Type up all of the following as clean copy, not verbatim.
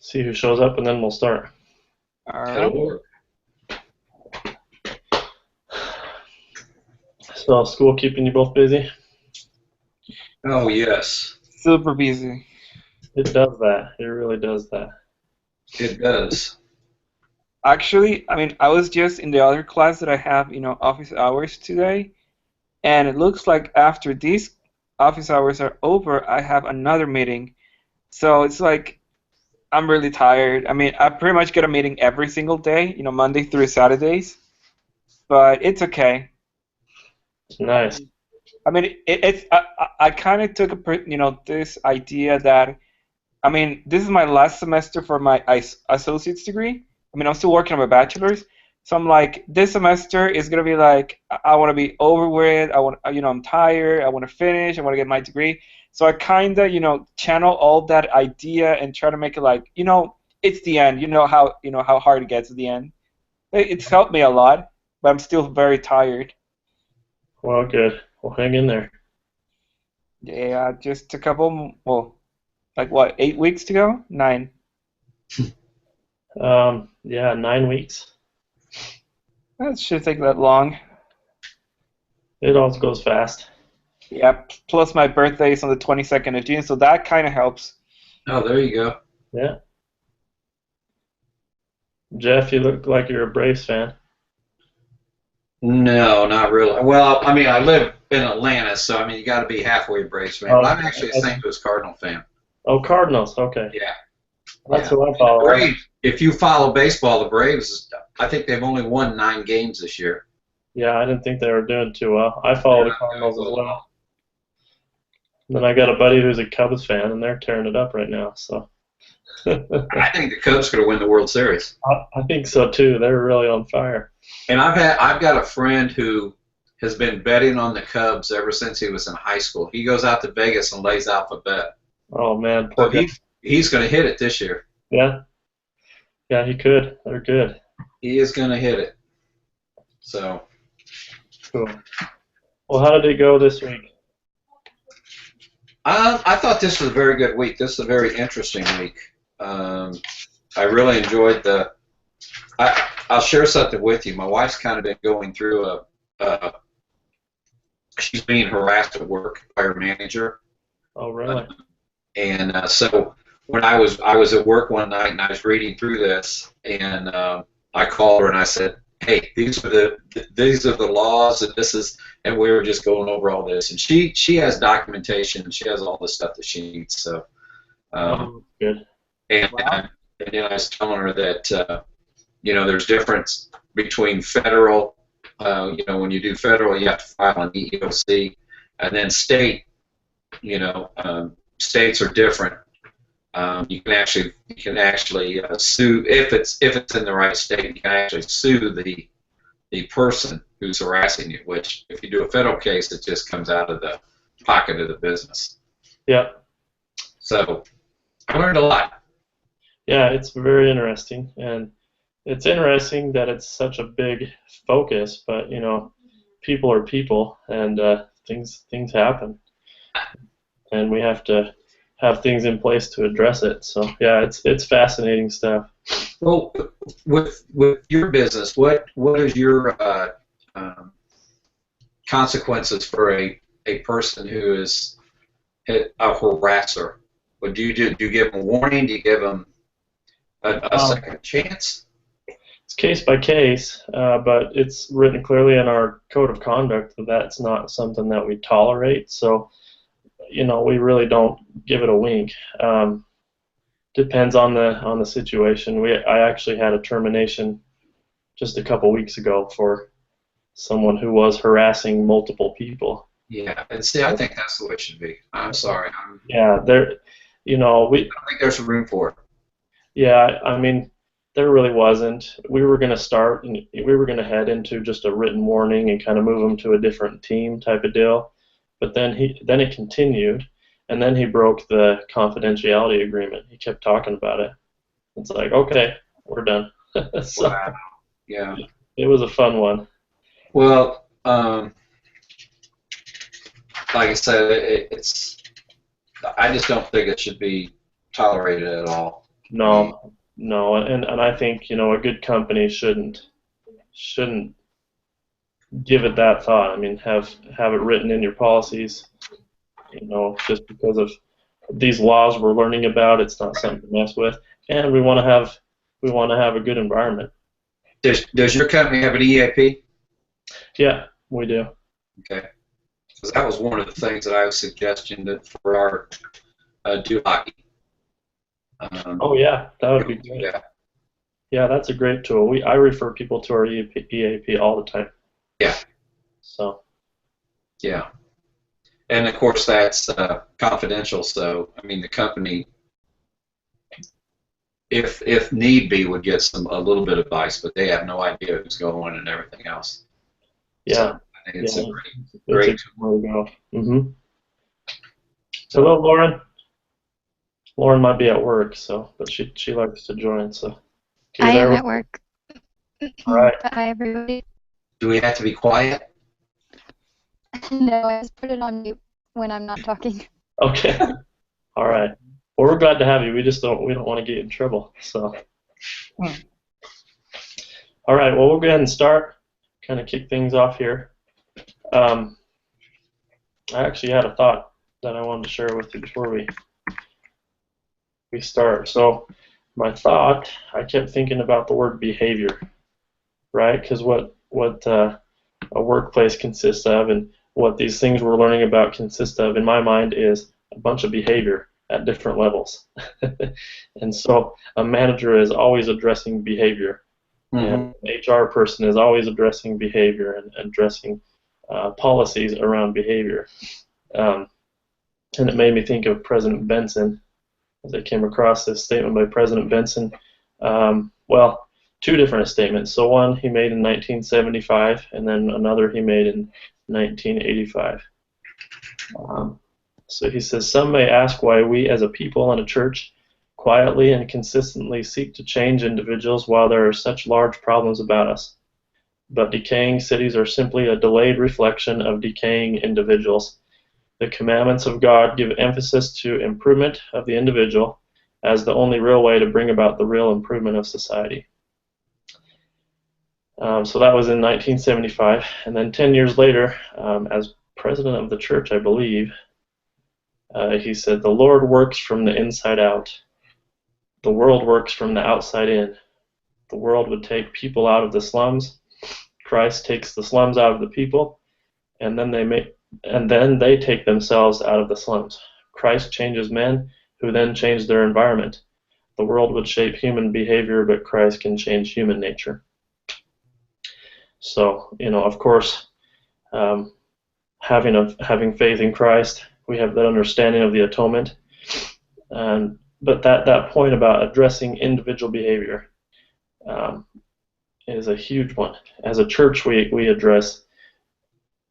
see who shows up, and then we'll start. All right. That'll work. So, school keeping you both busy? Oh, yes, Super busy. It does that. It really does that. it does. Actually, I mean, I was just in the other class that I have, office hours today, and it looks like after these office hours are over, I have another meeting. So it's like I'm really tired. I mean, I pretty much get a meeting every single day, Monday through Saturdays, but it's okay. Nice. I mean, I kind of took this idea that, I mean, this is my last semester for my associate's degree. I mean, I'm still working on my bachelor's, so I'm like, this semester is gonna be like, I want to be over with. I'm tired. I want to finish. I want to get my degree. So I kind of, channel all that idea and try to make it like, it's the end. You know how hard it gets at the end. It's helped me a lot, but I'm still very tired. Well, good. We'll hang in there. Yeah, just a couple, well, like what, 8 weeks to go? 9. Yeah, 9 weeks. That shouldn't take that long. It all goes fast. Yeah, plus my birthday is on the 22nd of June, so that kind of helps. Oh, there you go. Yeah. Jeff, you look like you're a Braves fan. No, not really. Well, I mean, I live in Atlanta, so I mean, you got to be halfway a Braves fan. Oh, But I'm actually a St. Louis Cardinal fan. oh, Cardinals. Okay. Yeah, That's yeah. who I And the follow. Braves. If you follow baseball, the Braves, I think they've only won 9 games this year. Yeah, I didn't think they were doing too well. I follow the Cardinals as well. Then I got a buddy who's a Cubs fan, and they're tearing it up right now. So I think the Cubs could win the World Series. I think so too. They're really on fire. And I've got a friend who has been betting on the Cubs ever since he was in high school. He goes out to Vegas and lays out the bet. Oh man, So poor guy. he's going to hit it this year. Yeah, yeah, he could. They're good. He is going to hit it. So Cool. Well, how did it go this week? I thought this was a very good week. This is a very interesting week. I really enjoyed the. I'll share something with you. My wife's kind of been going through she's being harassed at work by her manager, Oh, really? and so when I was at work one night and I was reading through this, and I called her and I said, "Hey, these are the laws, and this is," and we were just going over all this, and she has documentation and she has all the stuff that she needs. So, Good. and Wow. and then I was telling her that there's difference between federal. When you do federal, you have to file an EEOC, and then state. States are different. You can actually sue if it's in the right state. You can actually sue the person who's harassing you. Which, if you do a federal case, it just comes out of the pocket of the business. Yeah, So I learned a lot. yeah, it's very interesting, and it's interesting that it's such a big focus. But people are people, and things happen, and we have to have things in place to address it. So yeah, it's fascinating stuff. Well, with your business, what is your consequences for a person who is a harasser? What do you do? Do you give them a warning? Do you give them a second chance? It's case by case, but it's written clearly in our code of conduct that that's not something that we tolerate. So we really don't give it a wink. Depends on the situation. I actually had a termination just a couple weeks ago for someone who was harassing multiple people. Yeah, and see, I think that's the way it should be. I'm sorry. Yeah, I don't think there's room for it. yeah, I mean, there really wasn't. We were going to start, and we were going to head into just a written warning and kind of move him to a different team type of deal. But then it continued, and then he broke the confidentiality agreement. He kept talking about it. It's like, okay, we're done. So Wow. Yeah. it was a fun one. Well, like I said, it's. I just don't think it should be tolerated at all. No, no, and I think a good company shouldn't give it that thought. I mean, have it written in your policies. Just because of these laws we're learning about, it's not something to mess with, and we want to have a good environment. Does your company have an EAP? Yeah, we do. Okay, because that was one of the things that I was suggesting that for our do hockey. Oh yeah, that would be great. Yeah, Yeah, that's a great tool. I refer people to our EAP all the time. yeah, So yeah. And of course that's confidential. So I mean, the company, if need be, would get a little bit of advice, but they have no idea who's going and everything else. So yeah, I think it's a yeah, great, it's a great good tool. way to go. Hello, So Lauren. Lauren might be at work, but she likes to join. So you I there? am at work. All right. Hi, everybody. do we have to be quiet? No, I just put it on mute when I'm not talking. Okay. All right. Well, we're glad to have you. We don't want to get you in trouble. So all right. Well, we'll go ahead and start. Kind of kick things off here. I actually had a thought that I wanted to share with you before we start. So my thought, I kept thinking about the word behavior, right? Because what a workplace consists of, and what these things we're learning about consist of, in my mind, is a bunch of behavior at different levels. And so a manager is always addressing behavior, and Mm-hmm. an HR person is always addressing behavior and addressing policies around behavior. Um, and it made me think of President Benson as I came across this statement by President Benson. Well, two different statements. So one he made in 1975, and then another he made in 1985. So he says, some may ask why we as a people and a church quietly and consistently seek to change individuals while there are such large problems about us. But decaying cities are simply a delayed reflection of decaying individuals. The commandments of God give emphasis to improvement of the individual as the only real way to bring about the real improvement of society. So that was in 1975. And then 10 years later, as president of the church, I believe, he said, the Lord works from the inside out. The world works from the outside in. The world would take people out of the slums. Christ takes the slums out of the people, and then they take themselves out of the slums. Christ changes men, who then change their environment. The world would shape human behavior, but Christ can change human nature. So, of course, um, having faith in Christ, we have that understanding of the atonement. But that point about addressing individual behavior is a huge one. As a church, we address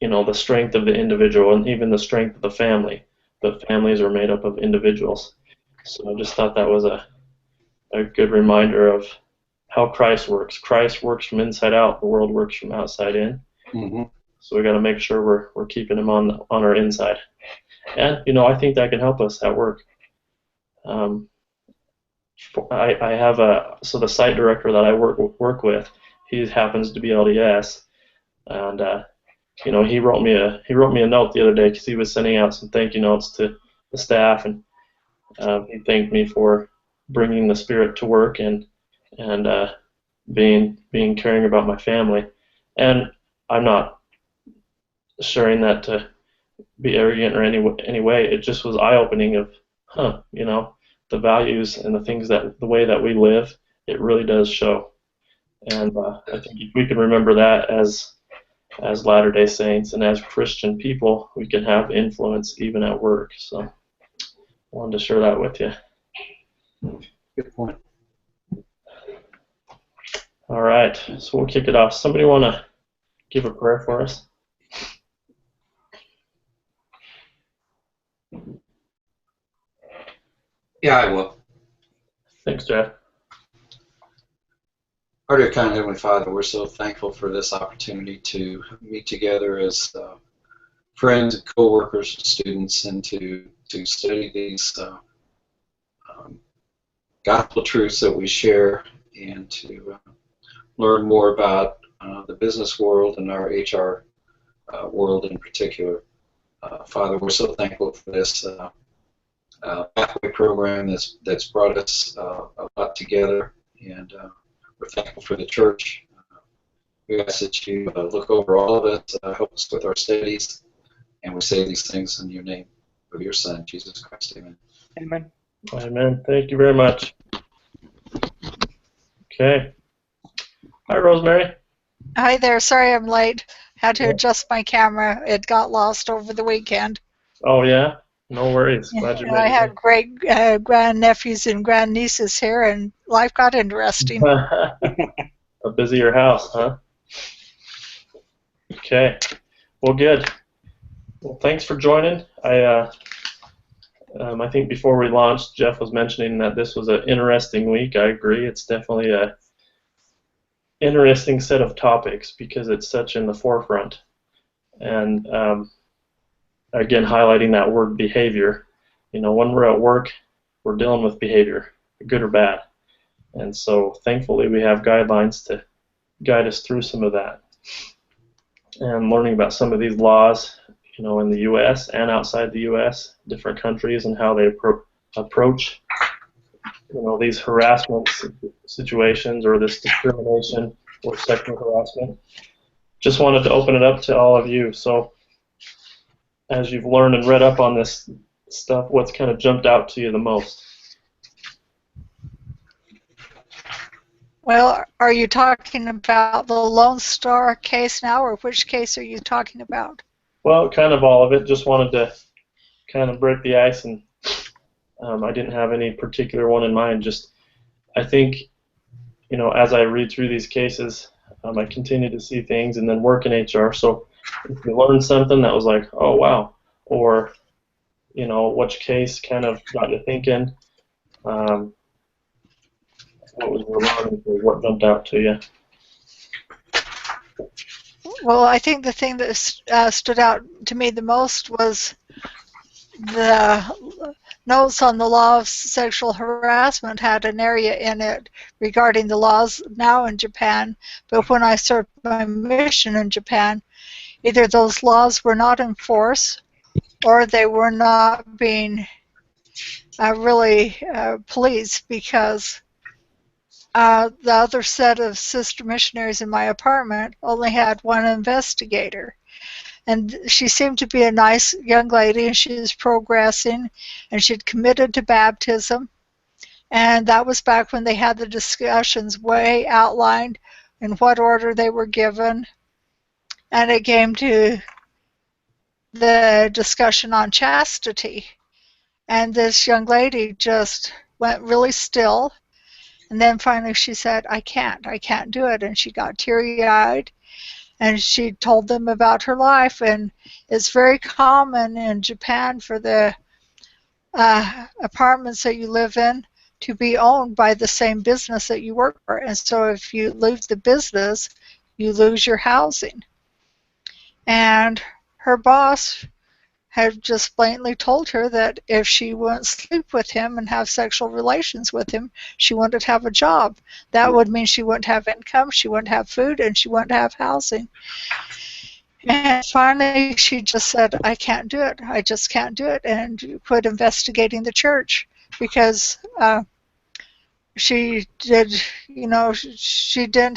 the strength of the individual and even the strength of the family. But families are made up of individuals. So I just thought that was a good reminder of how Christ works. Christ works from inside out. The world works from outside in. Mm-hmm. So we got to make sure we're keeping him on our inside. And I think that can help us at work. I have so the site director that I work with, he happens to be LDS, and he wrote me a note the other day because he was sending out some thank you notes to the staff, and he thanked me for bringing the Spirit to work and being caring about my family. And I'm not sharing that to be arrogant or any way. It just was eye-opening of, the values and the way that we live, it really does show. And I think if we can remember that as Latter-day Saints and as Christian people, we can have influence even at work. So I wanted to share that with you. Good point. All right, so we'll kick it off. Somebody want to give a prayer for us? Yeah, I will. Thanks, Jeff. Our dear kind Heavenly Father, we're so thankful for this opportunity to meet together as friends and co-workers and students, and to study these gospel truths that we share, and to learn more about the business world and our HR world in particular. Father, we're so thankful for this pathway program that's brought us a lot together, and we're thankful for the church. We ask that you look over all of it, help us with our studies, and we say these things in your name of your Son, Jesus Christ. Amen. Amen. Amen. Thank you very much. Okay. Hi, Rosemary. Hi there. Sorry I'm late. Had to Yeah. adjust my camera. It got lost over the weekend. Oh, yeah? No worries. Glad you I made had great grandnephews and grandnieces here, and life got interesting. it. A busier house, huh? Okay. Well, good. Well, thanks for joining. I think before we launched, Jeff was mentioning that this was an interesting week. I agree. It's definitely a interesting set of topics because it's such in the forefront. And again, highlighting that word behavior. You know, when we're at work, we're dealing with behavior, good or bad. And so thankfully we have guidelines to guide us through some of that. And learning about some of these laws, you know, in the U.S. and outside the U.S., different countries and how they approach, you know, these harassment situations or this discrimination or sexual harassment. Just wanted to open it up to all of you. So as you've learned and read up on this stuff, what's kind of jumped out to you the most? Well, are you talking about the Lone Star case now, or which case are you talking about? Well, kind of all of it. Just wanted to kind of break the ice, and I didn't have any particular one in mind. Just I think, you know, as I read through these cases, I continue to see things and then work in HR. So if you learn something that was like, oh, wow, or, you know, which case kind of got you thinking, what was your learning, or what jumped out to you? Well, I think the thing that stood out to me the most was the notes on the law of sexual harassment had an area in it regarding the laws now in Japan, but when I served my mission in Japan, either those laws were not enforced or they were not being really policed, because the other set of sister missionaries in my apartment only had one investigator. And she seemed to be a nice young lady, and she was progressing, and she'd committed to baptism. And that was back when they had the discussions way outlined in what order they were given. And it came to the discussion on chastity. And this young lady just went really still. And then finally she said, I can't do it. And she got teary-eyed. And she told them about her life. And it's very common in Japan for the apartments that you live in to be owned by the same business that you work for. And so if you lose the business, you lose your housing. And her boss had just blatantly told her that if she wouldn't sleep with him and have sexual relations with him, she wouldn't have a job. That would mean she wouldn't have income, she wouldn't have food, and she wouldn't have housing. And finally, she just said, I can't do it. I just can't do it, and quit investigating the church, because she didn't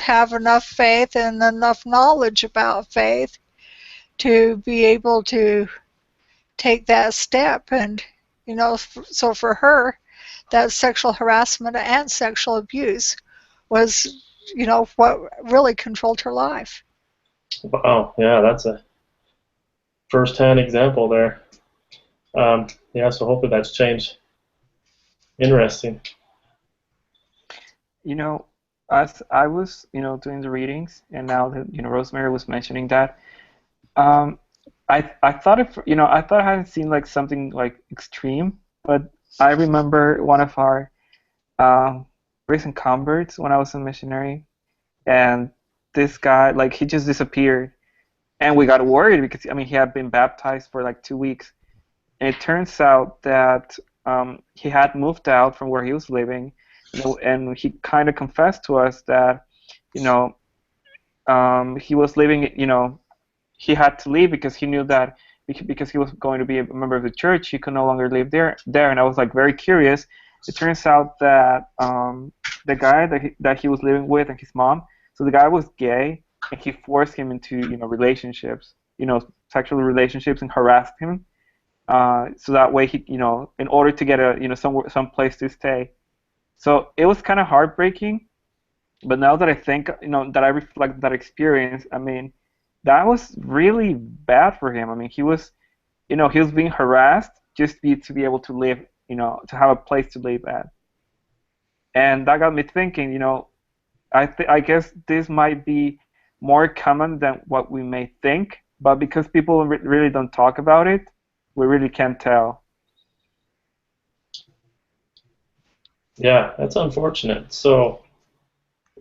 have enough faith and enough knowledge about faith to be able to take that step. And so for her, that sexual harassment and sexual abuse was what really controlled her life. Wow, yeah, that's a first-hand example there. Yeah, so hopefully that's changed. Interesting. You know, as I was, doing the readings, and now that, Rosemary was mentioning that, um, I thought I hadn't seen like something like extreme, but I remember one of our recent converts when I was a missionary, and this guy, like, he just disappeared, and we got worried because he had been baptized for like 2 weeks, and it turns out that he had moved out from where he was living, and he kind of confessed to us that, you know, he was leaving, he had to leave because he knew that because he was going to be a member of the church, he could no longer live there. And I was like very curious. It turns out that the guy that he was living with and his mom, so the guy was gay, and he forced him into relationships, sexual relationships, and harassed him. So that way he, in order to get a some place to stay. So it was kind of heartbreaking. But now that I think, that I reflect that experience, I mean, that was really bad for him. I mean, he was being harassed just to be able to live, to have a place to live at. And that got me thinking, I guess this might be more common than what we may think, but because people really don't talk about it, we really can't tell. Yeah, that's unfortunate. So,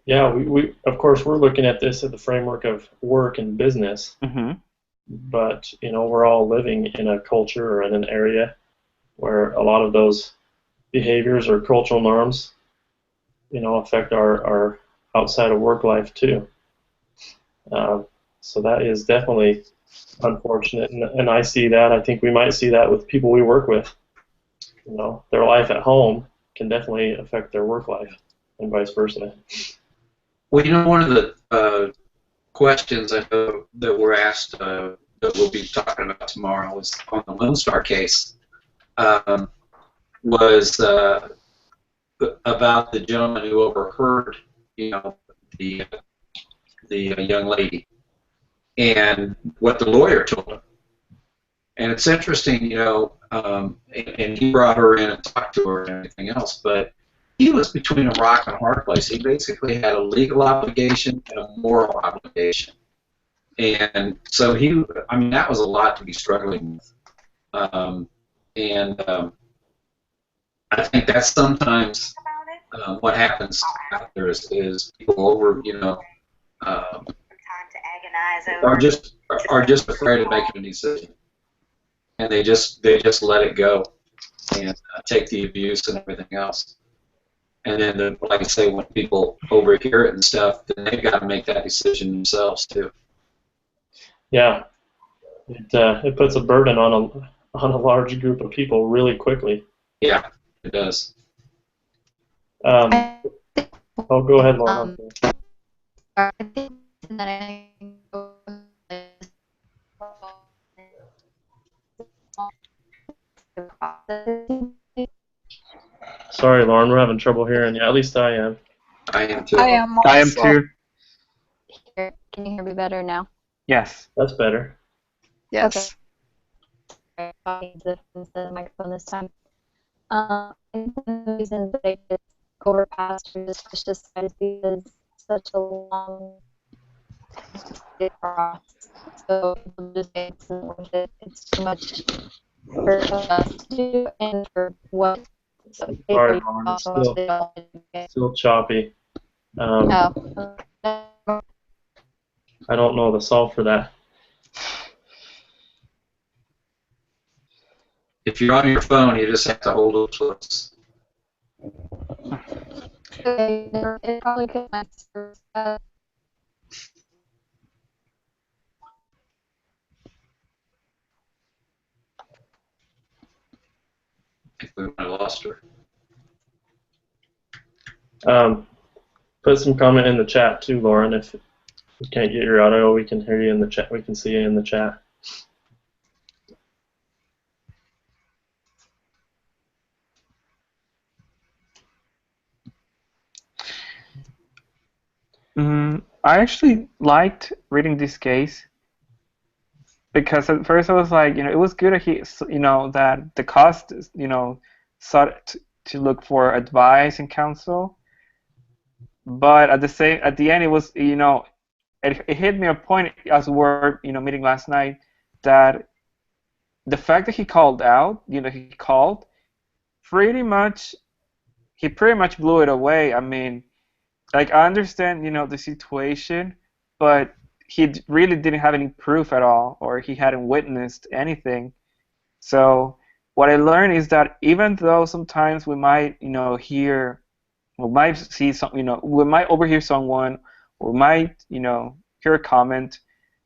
yeah, we of course we're looking at this at the framework of work and business, Hmm. but we're all living in a culture or in an area where a lot of those behaviors or cultural norms, affect our outside of work life too. Uh, so that is definitely unfortunate, and I see that. I think we might see that with people we work with. Their life at home can definitely affect their work life, and vice versa. Well, one of the questions I know that were asked that we'll be talking about tomorrow is on the Lone Star case, um, was about the gentleman who overheard, the young lady and what the lawyer told him. And it's interesting, and he brought her in and talked to her and everything else, but he was between a rock and a hard place. He basically had a legal obligation and a moral obligation. And so that was a lot to be struggling with. And I think that's sometimes what happens out there is people are just afraid of making a decision, and they just let it go and take the abuse and everything else. And then, like I say, when people overhear it and stuff, then they've got to make that decision themselves too. Yeah, it puts a burden on a large group of people really quickly. Yeah, it does. Oh, go ahead, Lauren. I think that Sorry, Lauren, we're having trouble hearing you. At least I am. I am too. I am also. I am too. Can you hear me better now? Yes. That's better. Yes. Okay. The microphone this time. I think the reason that I just overpassed or just pushed aside is because it's such a long process. So people just say it's not worth it. It's too much for us to do and for what. Sorry, Lauren. It's still choppy. Oh. I don't know the solve for that. If you're on your phone, you just have to hold it close. It probably could my I think we might have lost her. Put some comment in the chat too, Lauren. If you can't get your audio, we can hear you in the chat. We can see you in the chat. I actually liked reading this case because at first I was like, it was good that that the cost, sought to look for advice and counsel, but at the end it was, it hit me a point as we were, meeting last night, that the fact that he called out, he called, pretty much, he pretty much blew it away. I mean, like, I understand, the situation, but he really didn't have any proof at all, or he hadn't witnessed anything. So what I learned is that even though sometimes we might, hear we might see some, we might overhear someone, or we might, hear a comment.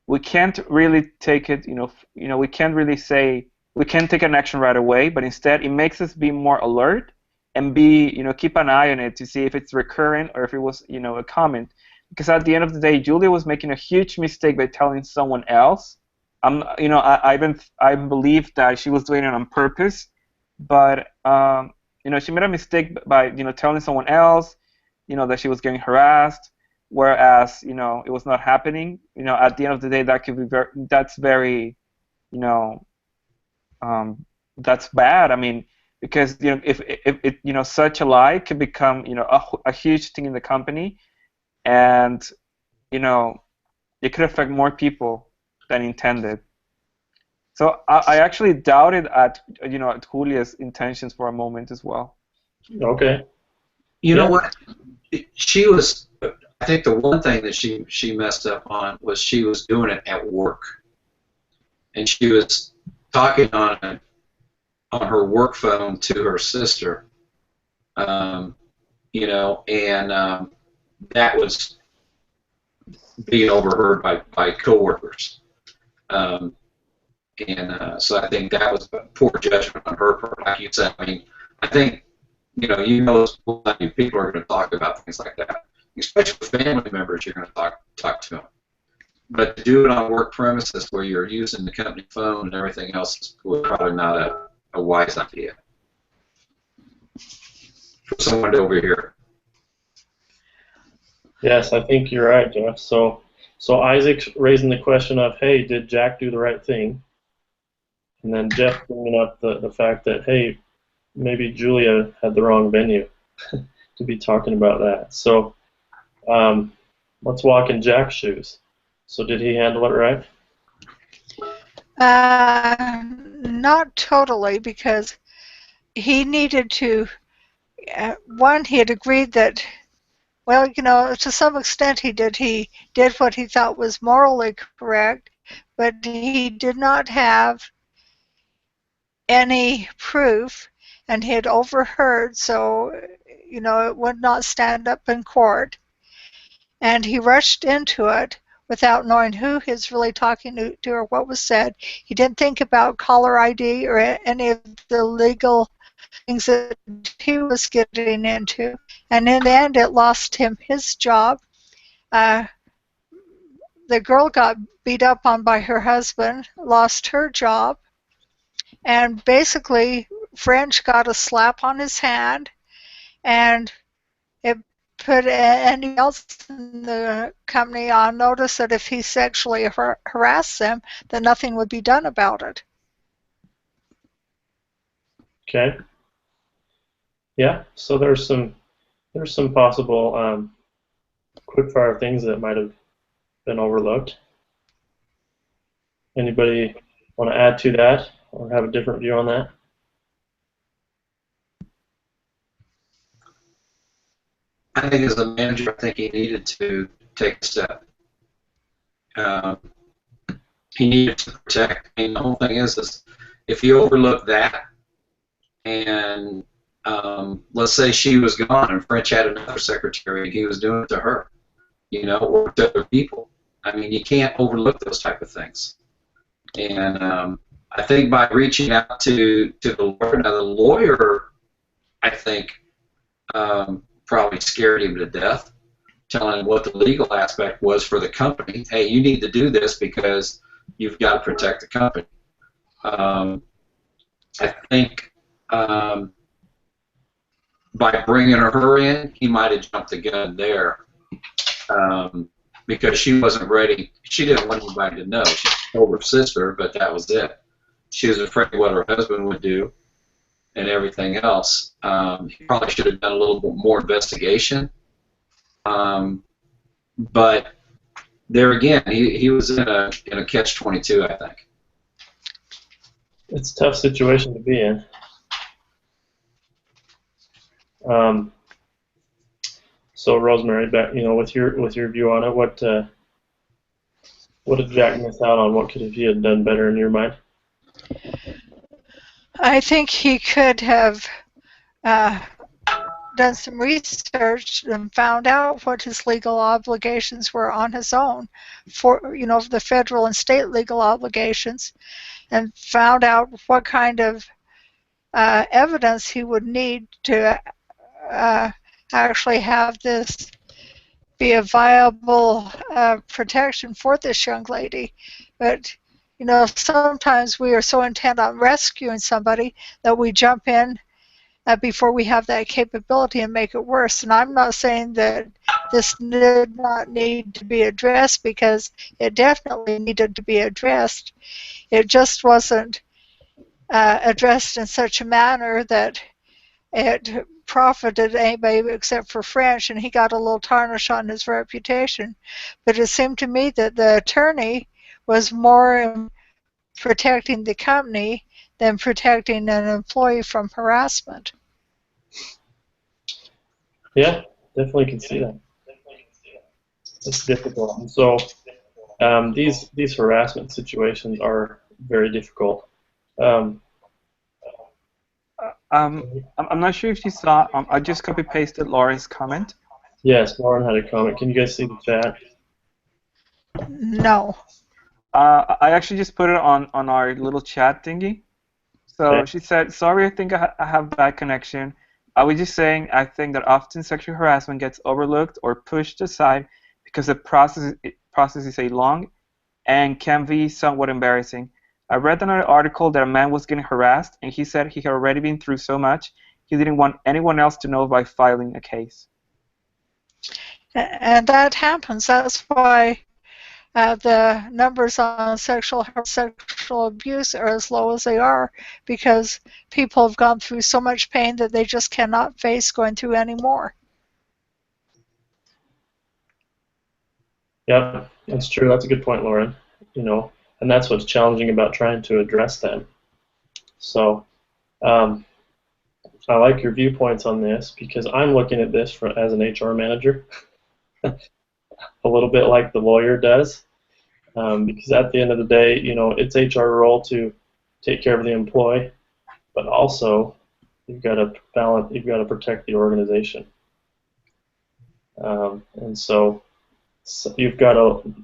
We can't really take it, we can't really say we can't take an action right away, but instead it makes us be more alert and keep an eye on it to see if it's recurrent or if it was, a comment. Because at the end of the day, Julia was making a huge mistake by telling someone else. I believe that she was doing it on purpose, but she made a mistake by telling someone else, that she was getting harassed, whereas it was not happening. At the end of the day, that could be very, that's bad. I mean, because if it such a lie could become a huge thing in the company, and it could affect more people than intended. So I actually doubted at Julia's intentions for a moment as well. Okay. You know what? She was. I think the one thing that she messed up on was she was doing it at work, and she was talking on her work phone to her sister. And that was being overheard by coworkers. So I think that was poor judgment on her part. Like you said, I mean, I think people are going to talk about things like that, especially with family members. You're going to talk to them, but to do it on work premises where you're using the company phone and everything else was probably not a wise idea for someone to overhear. Yes, I think you're right, Jeff. So Isaac's raising the question of, hey, did Jack do the right thing? And then Jeff bringing up the fact that, hey, maybe Julia had the wrong venue to be talking about that. So let's walk in Jack's shoes. So did he handle it right? Not totally, because he needed to, one, he had agreed that, well, to some extent he did. He did what he thought was morally correct, but he did not have any proof, and he had overheard, so it would not stand up in court. And he rushed into it without knowing who he was really talking to or what was said. He didn't think about caller ID or any of the legal things that he was getting into. And in the end, it lost him his job. The girl got beat up on by her husband, lost her job. And basically, French got a slap on his hand, and it put anyone else in the company on notice that if he sexually harassed them, then nothing would be done about it. Okay. Yeah. So there's some possible quick-fire things that might have been overlooked. Anybody want to add to that or have a different view on that? I think as a manager, I think he needed to take a step. He needed to protect. I mean, the whole thing is if he overlooked that, and let's say she was gone and French had another secretary and he was doing it to her, or to other people. I mean, you can't overlook those type of things. And I think by reaching out to the lawyer, now the lawyer, I think, probably scared him to death, telling him what the legal aspect was for the company. Hey, you need to do this because you've got to protect the company. I think by bringing her in, he might have jumped the gun there because she wasn't ready. She didn't want anybody to know. She told her sister, but that was it. She was afraid of what her husband would do and everything else. He probably should have done a little bit more investigation. But there again, he was in a catch-22, I think. It's a tough situation to be in. So Rosemary, back, with your view on it, what did Jack miss out on? What could he have done better in your mind? I think he could have done some research and found out what his legal obligations were on his own, for the federal and state legal obligations, and found out what kind of evidence he would need to actually have this be a viable protection for this young lady. But sometimes we are so intent on rescuing somebody that we jump in before we have that capability and make it worse. And I'm not saying that this did not need to be addressed, because it definitely needed to be addressed. It just wasn't addressed in such a manner that it profited anybody except for French, and he got a little tarnish on his reputation. But it seemed to me that the attorney was more in protecting the company than protecting an employee from harassment. Yeah, definitely can see that. It's difficult. And so these harassment situations are very difficult. I'm not sure if you saw. I just copy pasted Laura's comment. Yes, Lauren had a comment. Can you guys see the chat? No. I actually just put it on our little chat thingy. So Okay. she said, "Sorry, I think I have bad connection. I was just saying I think that often sexual harassment gets overlooked or pushed aside because the process is a long and can be somewhat embarrassing. I read another article that a man was getting harassed, and he said he had already been through so much he didn't want anyone else to know by filing a case." And that happens. That's why the numbers on sexual abuse are as low as they are, because people have gone through so much pain that they just cannot face going through anymore. Yeah, that's true. That's a good point, Lauren. And that's what's challenging about trying to address them. So I like your viewpoints on this, because I'm looking at this as an HR manager, a little bit like the lawyer does, because at the end of the day, it's HR role to take care of the employee, but also you've got to balance, you've got to protect the organization, and so you've got to.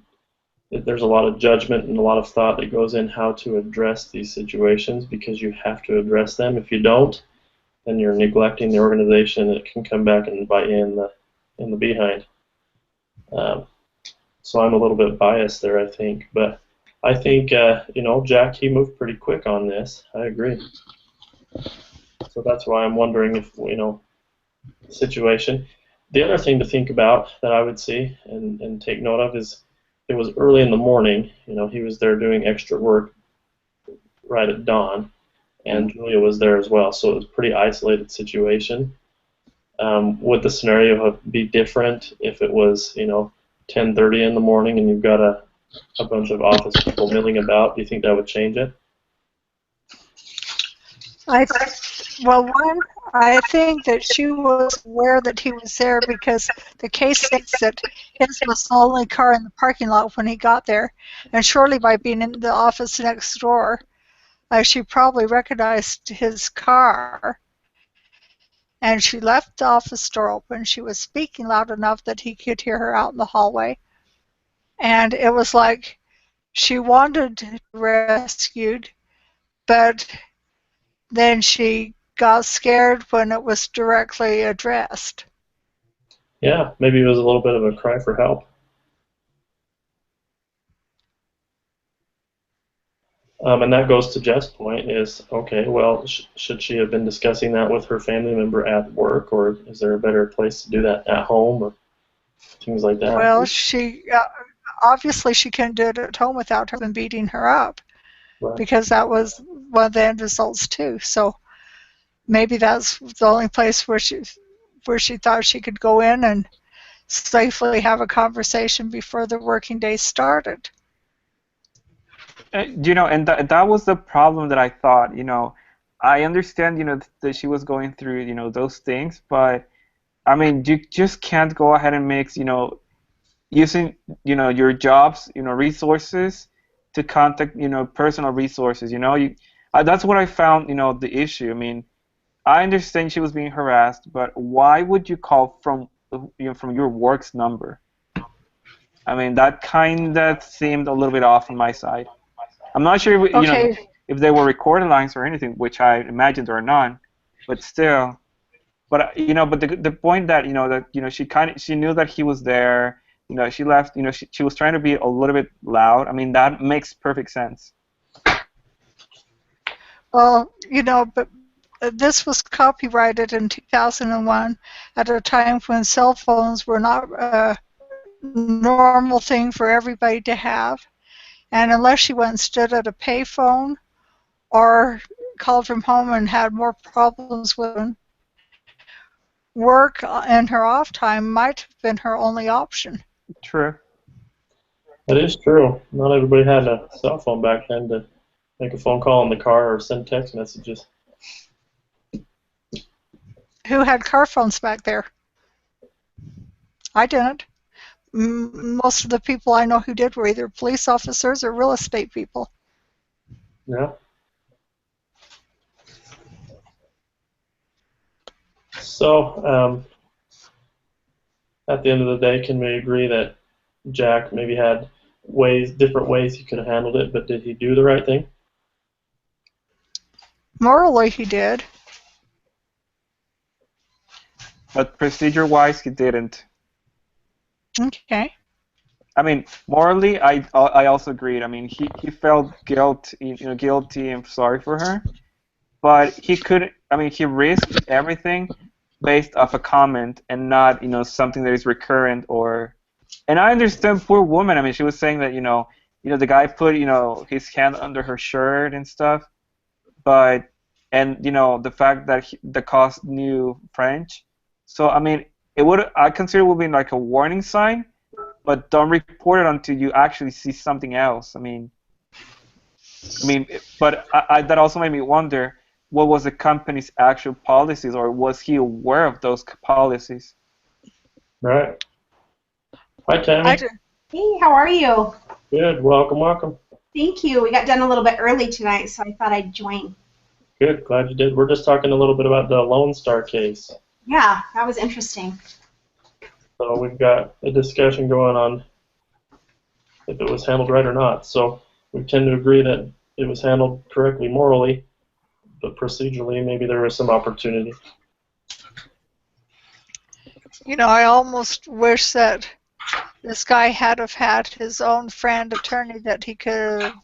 There's a lot of judgment and a lot of thought that goes in how to address these situations, because you have to address them. If you don't, then you're neglecting the organization, and it can come back and bite you in the behind. So I'm a little bit biased there, I think, but I think Jack, he moved pretty quick on this. I agree. So that's why I'm wondering if situation. The other thing to think about that I would see and take note of is it was early in the morning. He was there doing extra work right at dawn, and Julia was there as well. So it was a pretty isolated situation. Would the scenario be different if it was 10:30 in the morning and you've got a bunch of office people milling about? Do you think that would change it? Well, one, I think that she was aware that he was there, because the case states that his was the only car in the parking lot when he got there, and surely by being in the office next door, she probably recognized his car, and she left the office door open. She was speaking loud enough that he could hear her out in the hallway, and it was like she wanted to be rescued, but then she got scared when it was directly addressed. Yeah, maybe it was a little bit of a cry for help. And that goes to Jeff's point is, okay, well, should she have been discussing that with her family member at work, or is there a better place to do that at home, or things like that? Well, she obviously she couldn't do it at home without her husband beating her up, Right. because that was one of the end results too. So maybe that's the only place where she thought she could go in and safely have a conversation before the working day started. And that was the problem that I thought. I understand, that she was going through, those things, but I mean, you just can't go ahead and mix, using, your jobs, resources to contact, personal resources. That's what I found, the issue. I mean, I understand she was being harassed, but why would you call from from your work's number? I mean, that kind of seemed a little bit off on my side. I'm not sure if, Okay, if they were recorded lines or anything, which I imagine there are none, but still. But but the point that that she knew that he was there. She left. She was trying to be a little bit loud. I mean, that makes perfect sense. well, but this was copyrighted in 2001 at a time when cell phones were not a normal thing for everybody to have. And unless she went and stood at a payphone or called from home and had more problems with them, work in her off time might have been her only option. True. That is true. Not everybody had a cell phone back then to make a phone call in the car or send text messages. Who had car phones back there? I didn't. Most of the people I know who did were either police officers or real estate people. Yeah. So, at the end of the day, can we agree that Jack maybe had different ways he could have handled it, but did he do the right thing? Morally, he did. But procedure-wise, he didn't. Okay. I mean, morally, I also agreed. I mean, he felt guilty and sorry for her, but he could. I mean, he risked everything based off a comment and not something that is recurrent or. And I understand poor woman. I mean, she was saying that the guy put his hand under her shirt and stuff, but and the fact that the cost knew French, so I mean, I consider it would be like a warning sign, but don't report it until you actually see something else. But that also made me wonder what was the company's actual policies, or was he aware of those policies? Right. Hi, I Tammy. did. Hey, how are you? Good. Welcome, welcome. Thank you. We got done a little bit early tonight, so I thought I'd join. Good. Glad you did. We're just talking a little bit about the Lone Star case. Yeah, that was interesting. So we've got a discussion going on if it was handled right or not. So we tend to agree that it was handled correctly morally, but procedurally maybe there was some opportunity. I almost wish that this guy had have had his own friend attorney that he could have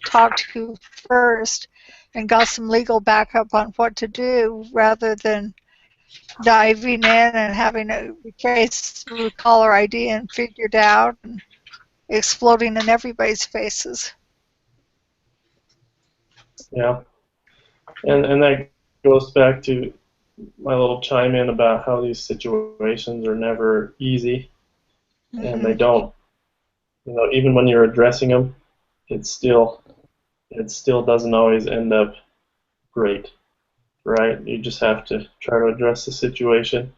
talked to first and got some legal backup on what to do rather than diving in and having a case with caller ID and figured out and exploding in everybody's faces. Yeah. And that goes back to my little chime in about how these situations are never easy, and they don't, even when you're addressing them, it still doesn't always end up great, right? You just have to try to address the situation.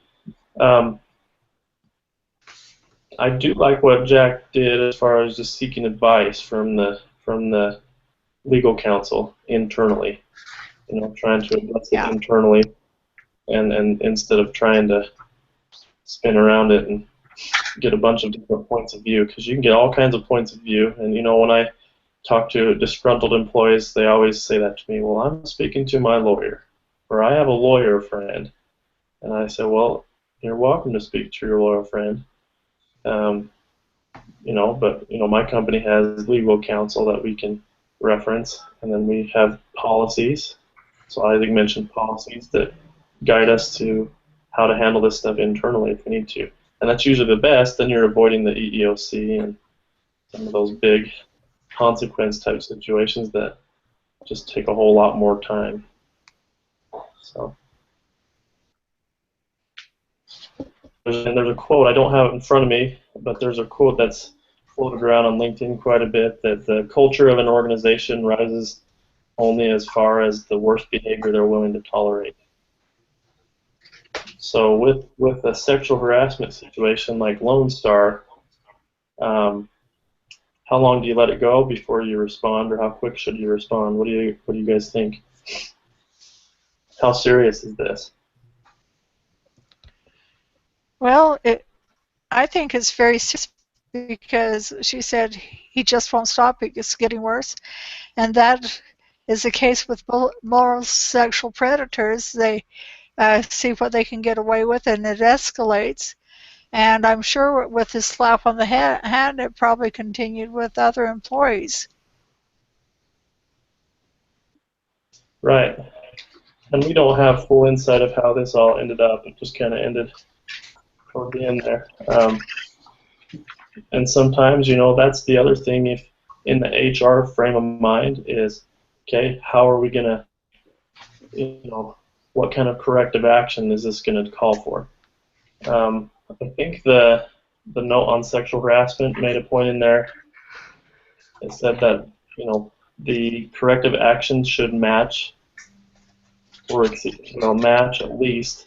I do like what Jack did as far as just seeking advice from the legal counsel internally, trying to address it internally, and instead of trying to spin around it and get a bunch of different points of view, because you can get all kinds of points of view. And when I talk to disgruntled employees, they always say that to me, well, I'm speaking to my lawyer, or I have a lawyer friend. And I say, well, you're welcome to speak to your lawyer friend. But my company has legal counsel that we can reference, and then we have policies. So Isaac mentioned policies that guide us to how to handle this stuff internally if we need to. And that's usually the best. Then you're avoiding the EEOC and some of those big consequence type situations that just take a whole lot more time. So, there's a quote, I don't have it in front of me, but there's a quote that's floated around on LinkedIn quite a bit, that the culture of an organization rises only as far as the worst behavior they're willing to tolerate. So with a sexual harassment situation like Lone Star, how long do you let it go before you respond, or how quick should you respond? What do you guys think? How serious is this? Well, I think it's very serious because she said he just won't stop. It's getting worse. And that is the case with moral sexual predators. They see what they can get away with, and it escalates. And I'm sure with his slap on the hand, it probably continued with other employees. Right. And we don't have full insight of how this all ended up. It just kind of ended toward the end there. And sometimes, that's the other thing. If in the HR frame of mind is, okay, how are we going to, what kind of corrective action is this going to call for? I think the note on sexual harassment made a point in there. It said that, the corrective action should match or exceed, match at least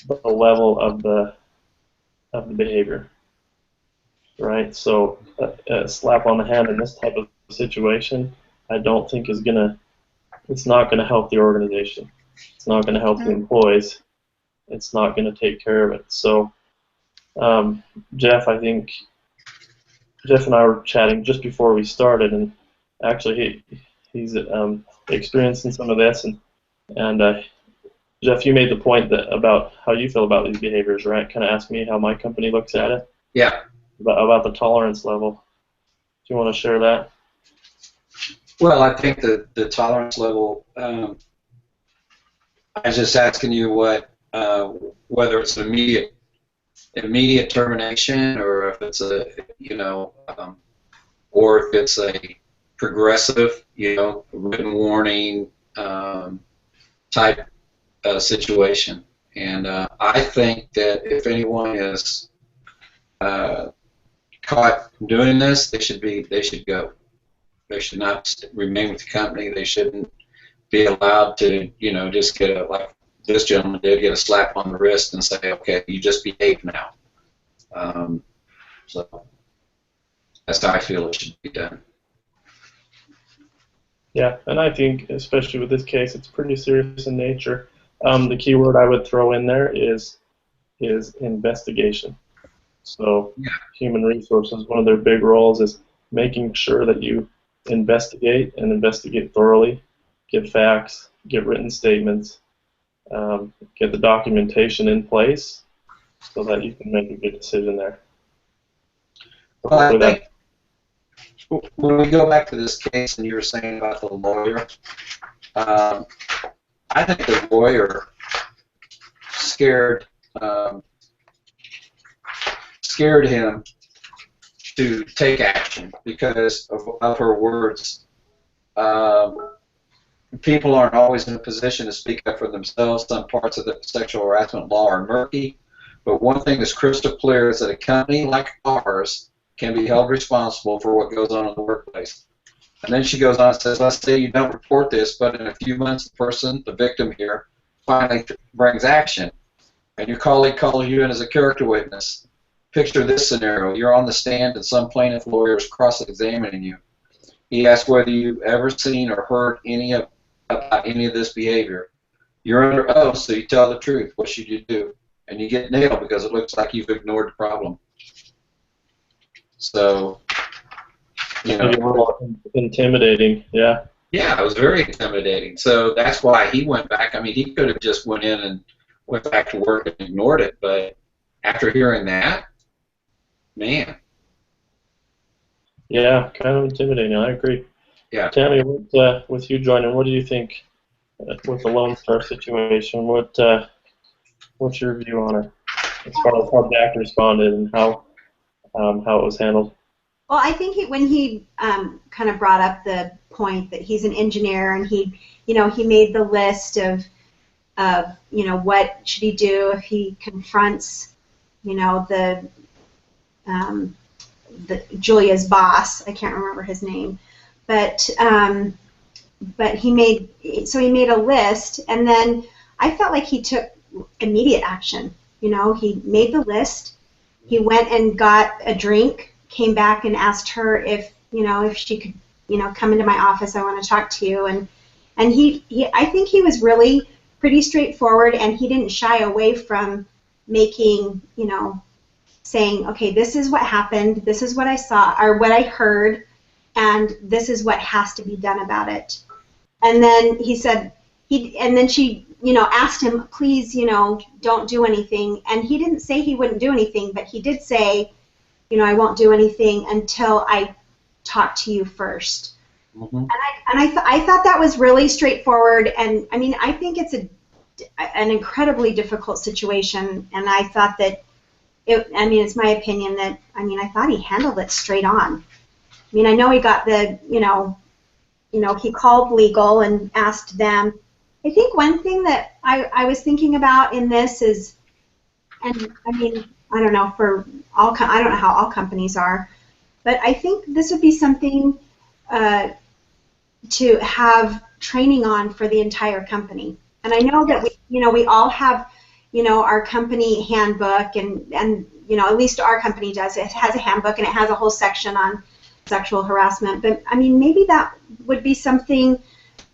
the level of the behavior, right? So a slap on the hand in this type of situation, I don't think it's not gonna help the organization. It's not gonna help the employees. It's not gonna take care of it. So, Jeff and I were chatting just before we started, and actually he's experiencing some of this, and Jeff, you made the point about how you feel about these behaviors, right? Kind of asked me how my company looks at it. Yeah. About the tolerance level. Do you want to share that? Well, I think the tolerance level. I was just asking you whether it's an immediate termination, or if it's or if it's a progressive, written warning type situation. And I think that if anyone is caught doing this, they should go. They should not remain with the company. They shouldn't be allowed to, just get like this gentleman did, get a slap on the wrist and say, okay, you just behave now. So that's how I feel it should be done. Yeah, and I think, especially with this case, it's pretty serious in nature. The key word I would throw in there is investigation. So human resources, one of their big roles is making sure that you investigate and investigate thoroughly, get facts, get written statements, get the documentation in place so that you can make a good decision there. Well, I think when we go back to this case and you were saying about the lawyer, I think the lawyer scared him to take action because of her words. People aren't always in a position to speak up for themselves. Some parts of the sexual harassment law are murky, but one thing is crystal clear is that a company like ours can be held responsible for what goes on in the workplace. And then she goes on and says, let's say you don't report this, but in a few months the victim here, finally brings action, and your colleague calls you in as a character witness. Picture this scenario. You're on the stand and some plaintiff lawyer is cross-examining you. He asks whether you've ever seen or heard about any of this behavior. You're under oath, so you tell the truth. What should you do? And you get nailed because it looks like you've ignored the problem. So, A little intimidating, yeah. Yeah, it was very intimidating. So that's why he went back. I mean, he could have just went in and went back to work and ignored it, but after hearing that, man. Yeah, kind of intimidating. I agree. Yeah. Tammy, with you joining, what do you think with the Lone Star situation? What's your view on it as far as how Jack responded and how it was handled? Well, I think when he kind of brought up the point that he's an engineer and he made the list of what should he do if he confronts, the Julia's boss. I can't remember his name, but he made a list, and then I felt like he took immediate action. He made the list. He went and got a drink, came back and asked her if she could come into my office. I want to talk to you. And he I think he was really pretty straightforward, and he didn't shy away from making, saying, okay, this is what happened, this is what I saw, or what I heard, and this is what has to be done about it. And then he said, and then she, asked him, please, don't do anything. And he didn't say he wouldn't do anything, but he did say, I won't do anything until I talk to you first. Mm-hmm. I thought that was really straightforward. And I mean, I think it's an incredibly difficult situation. And I thought that it's my opinion that, I thought he handled it straight on. I mean, I know he got he called legal and asked them. I think one thing that I was thinking about in this is, and I don't know I don't know how all companies are, but I think this would be something to have training on for the entire company. And I know that we all have, our company handbook, and at least our company does. It has a handbook and it has a whole section on sexual harassment. But maybe that would be something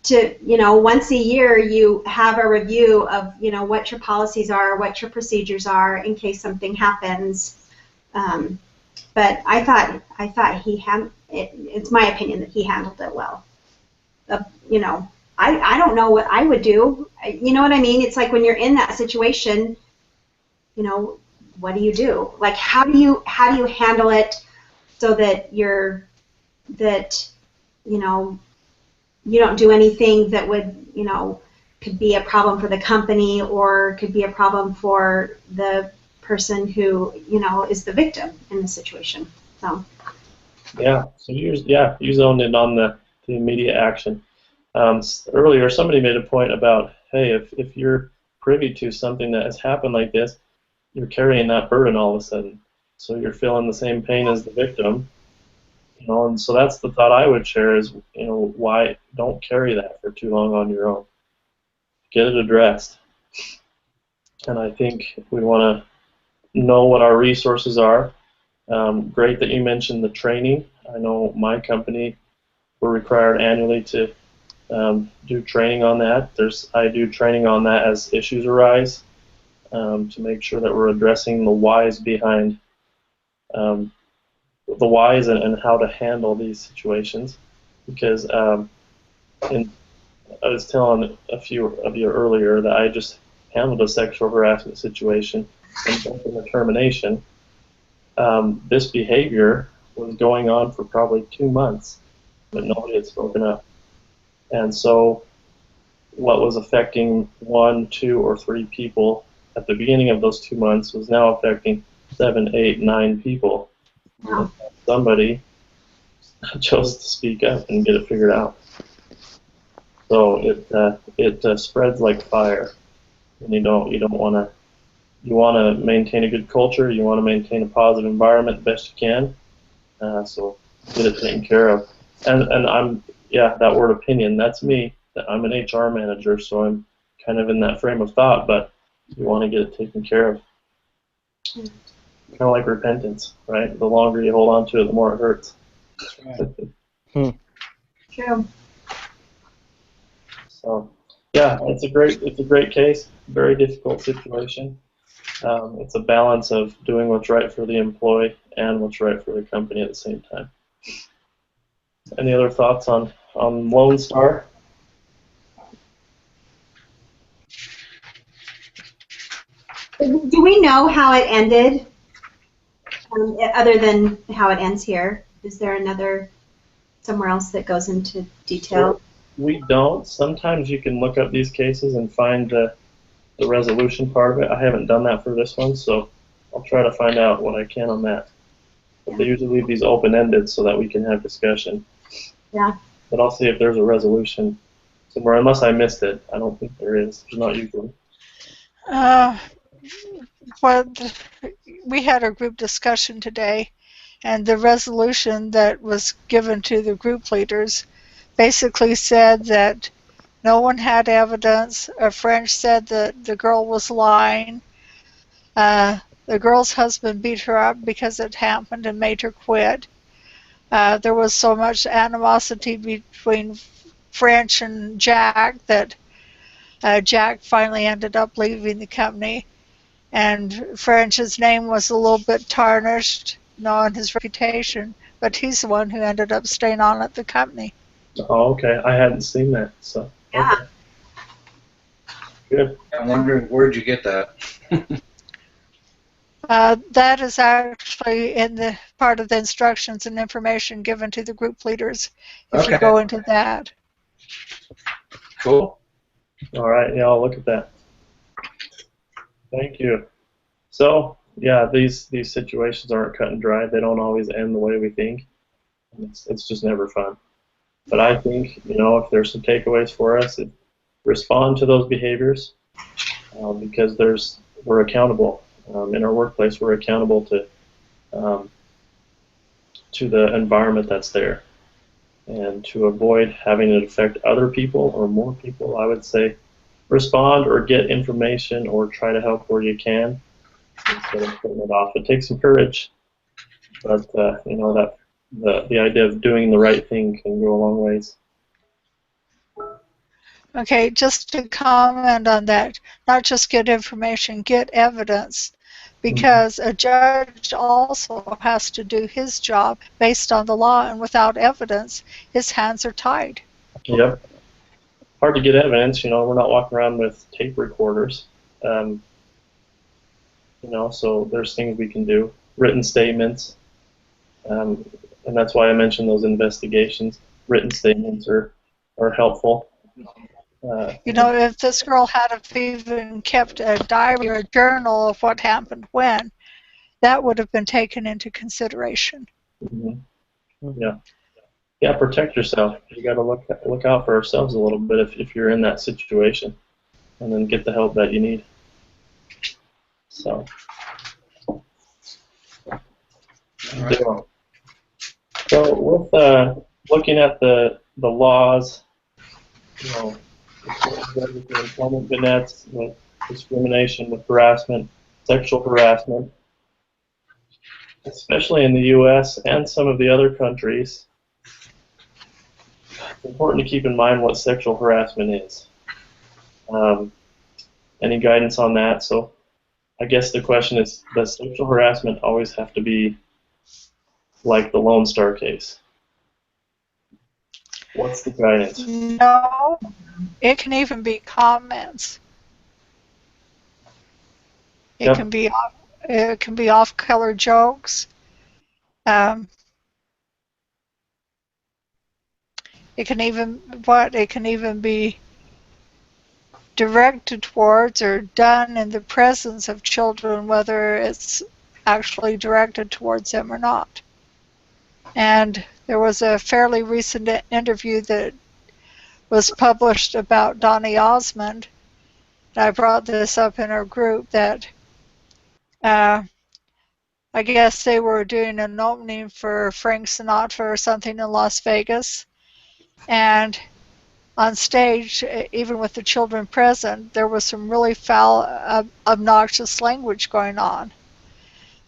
to, once a year you have a review of, what your policies are, what your procedures are in case something happens. But I thought it's my opinion that he handled it well. I don't know what I would do. You know what I mean? It's like when you're in that situation, what do you do? Like, how do you handle it so that you don't do anything that would, could be a problem for the company or could be a problem for the person who, is the victim in the situation. So. Yeah. So you zoned in on the immediate action. Earlier, somebody made a point about, hey, if you're privy to something that has happened like this, you're carrying that burden all of a sudden. So you're feeling the same pain as the victim. And so that's the thought I would share is, why don't carry that for too long on your own. Get it addressed. And I think we want to know what our resources are. Great that you mentioned the training. I know my company, we're required annually to do training on that. I do training on that as issues arise to make sure that we're addressing the whys behind the whys and how to handle these situations. Because I was telling a few of you earlier that I just handled a sexual harassment situation and in the termination. This behavior was going on for probably 2 months, but nobody had spoken up. And so what was affecting 1, 2, or 3 people at the beginning of those 2 months was now affecting 7, 8, 9 people. Wow. Somebody chose to speak up and get it figured out. So it spreads like fire, and you don't want to. You want to maintain a good culture. You want to maintain a positive environment the best you can. So get it taken care of. And I'm that word opinion. That's me. I'm an HR manager, so I'm kind of in that frame of thought. But you want to get it taken care of. Kind of like repentance, right? The longer you hold on to it, the more it hurts. That's right. True. So, it's a great case. Very difficult situation. It's a balance of doing what's right for the employee and what's right for the company at the same time. Any other thoughts on Lone Star? Do we know how it ended? Other than how it ends here, is there somewhere else that goes into detail? We don't. Sometimes you can look up these cases and find the resolution part of it. I haven't done that for this one, so I'll try to find out what I can on that. But they usually leave these open-ended so that we can have discussion. Yeah. But I'll see if there's a resolution somewhere, unless I missed it. I don't think there is. There's not usually. We had a group discussion today, and the resolution that was given to the group leaders basically said that no one had evidence. A friend said that the girl was lying. The girl's husband beat her up because it happened and made her quit. There was so much animosity between French and Jack that Jack finally ended up leaving the company, and French's name was a little bit tarnished, on his reputation, but he's the one who ended up staying on at the company. Oh, okay. I hadn't seen that. So Yeah. okay, good. I'm wondering, where'd you get that? That is actually in the part of the instructions and information given to the group leaders. If you Okay. go into that. Cool. All right. Yeah, I'll look at that. Thank you. So yeah, these situations aren't cut and dry. They don't always end the way we think. It's just never fun. But I think, if there's some takeaways for us, respond to those behaviors, because we're accountable. In our workplace, we're accountable um, to the environment that's there. And to avoid having it affect other people or more people, I would say respond or get information or try to help where you can instead of putting it off. It takes some courage, but that the idea of doing the right thing can go a long ways. Okay, just to comment on that, not just get information, get evidence, because a judge also has to do his job based on the law, and without evidence, his hands are tied. Yep. Hard to get evidence. We're not walking around with tape recorders. So there's things we can do. Written statements, and that's why I mentioned those investigations. Written statements are helpful. If this girl had have even kept a diary or a journal of what happened when, that would have been taken into consideration. Yeah. Yeah, protect yourself. You got to look out for ourselves a little bit if you're in that situation, and then get the help that you need. So, right. So with looking at the laws, with the employment vignettes, with discrimination, with harassment, sexual harassment, especially in the U.S. and some of the other countries, it's important to keep in mind what sexual harassment is. Any guidance on that? So I guess the question is, does sexual harassment always have to be like the Lone Star case? What's the guidance? No, it can even be comments. It can be off-color jokes. It can even be directed towards or done in the presence of children, whether it's actually directed towards them or not. And there was a fairly recent interview that was published about Donny Osmond. I brought this up in our group that I guess they were doing an opening for Frank Sinatra or something in Las Vegas. And on stage, even with the children present, there was some really foul, obnoxious language going on.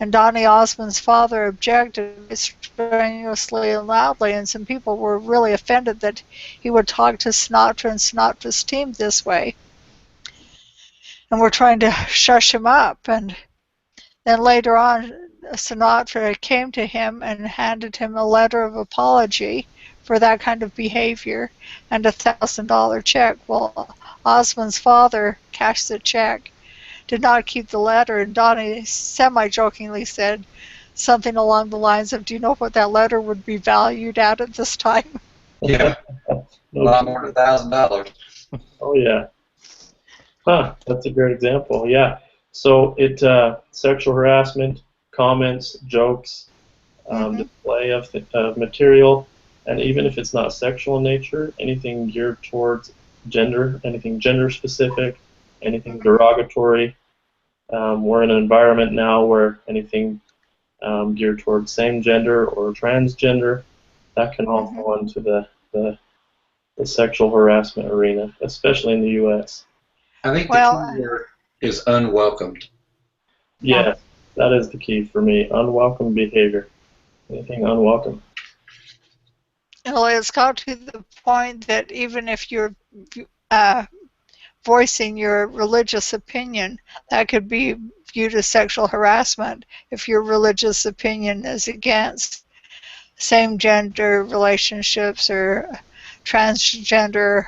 And Donny Osmond's father objected strenuously and loudly, and some people were really offended that he would talk to Sinatra and Sinatra's team this way. And we're trying to shush him up. And then later on, Sinatra came to him and handed him a letter of apology for that kind of behavior and a $1,000 check. Well, Osmond's father cashed the check, did not keep the letter, and Donnie semi-jokingly said something along the lines of, "Do you know what that letter would be valued at this time?" Yeah. A lot more than $1,000. Oh yeah. Huh. That's a great example. Yeah. So sexual harassment, comments, jokes, display of material, and even if it's not sexual in nature, anything geared towards gender, anything gender specific, anything derogatory. We're in an environment now where anything geared towards same gender or transgender, that can all fall into the sexual harassment arena, especially in the U.S. I think the key word is unwelcomed. Yeah, that is the key for me. Unwelcome behavior. Anything unwelcome. It's got to the point that even if you're voicing your religious opinion. That could be viewed as sexual harassment if your religious opinion is against same-gender relationships or transgender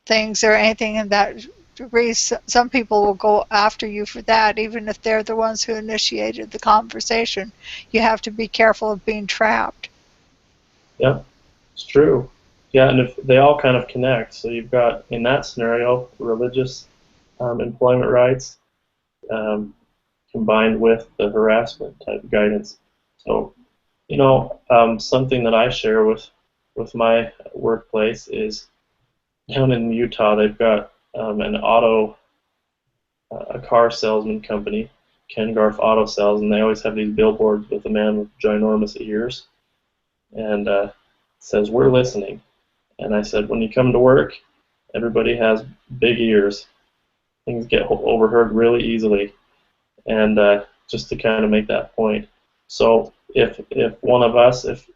things or anything in that degree. Some people will go after you for that, even if they're the ones who initiated the conversation. You have to be careful of being trapped. Yeah, it's true. Yeah, and if they all kind of connect, so you've got in that scenario religious employment rights combined with the harassment type of guidance. So, something that I share with my workplace is down in Utah. They've got a car salesman company, Ken Garf Auto Sales, and they always have these billboards with a man with ginormous ears, and says, "We're listening." And I said, when you come to work, everybody has big ears. Things get overheard really easily, and just to kind of make that point. So if one of us, if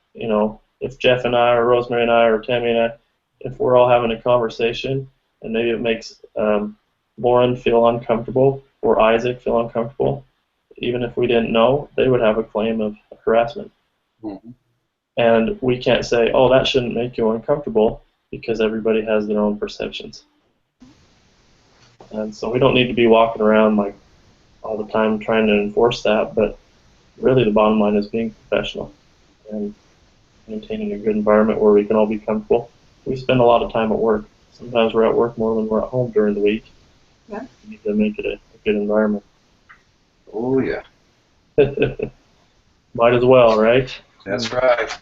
Jeff and I, or Rosemary and I, or Tammy and I, if we're all having a conversation, and maybe it makes Lauren feel uncomfortable or Isaac feel uncomfortable, even if we didn't know, they would have a claim of harassment. Mm-hmm. And we can't say, oh, that shouldn't make you uncomfortable, because everybody has their own perceptions. And so we don't need to be walking around like all the time trying to enforce that, but really the bottom line is being professional and maintaining a good environment where we can all be comfortable. We spend a lot of time at work. Sometimes we're at work more than we're at home during the week. Yeah. We need to make it a good environment. Oh, yeah. Might as well, right? That's right.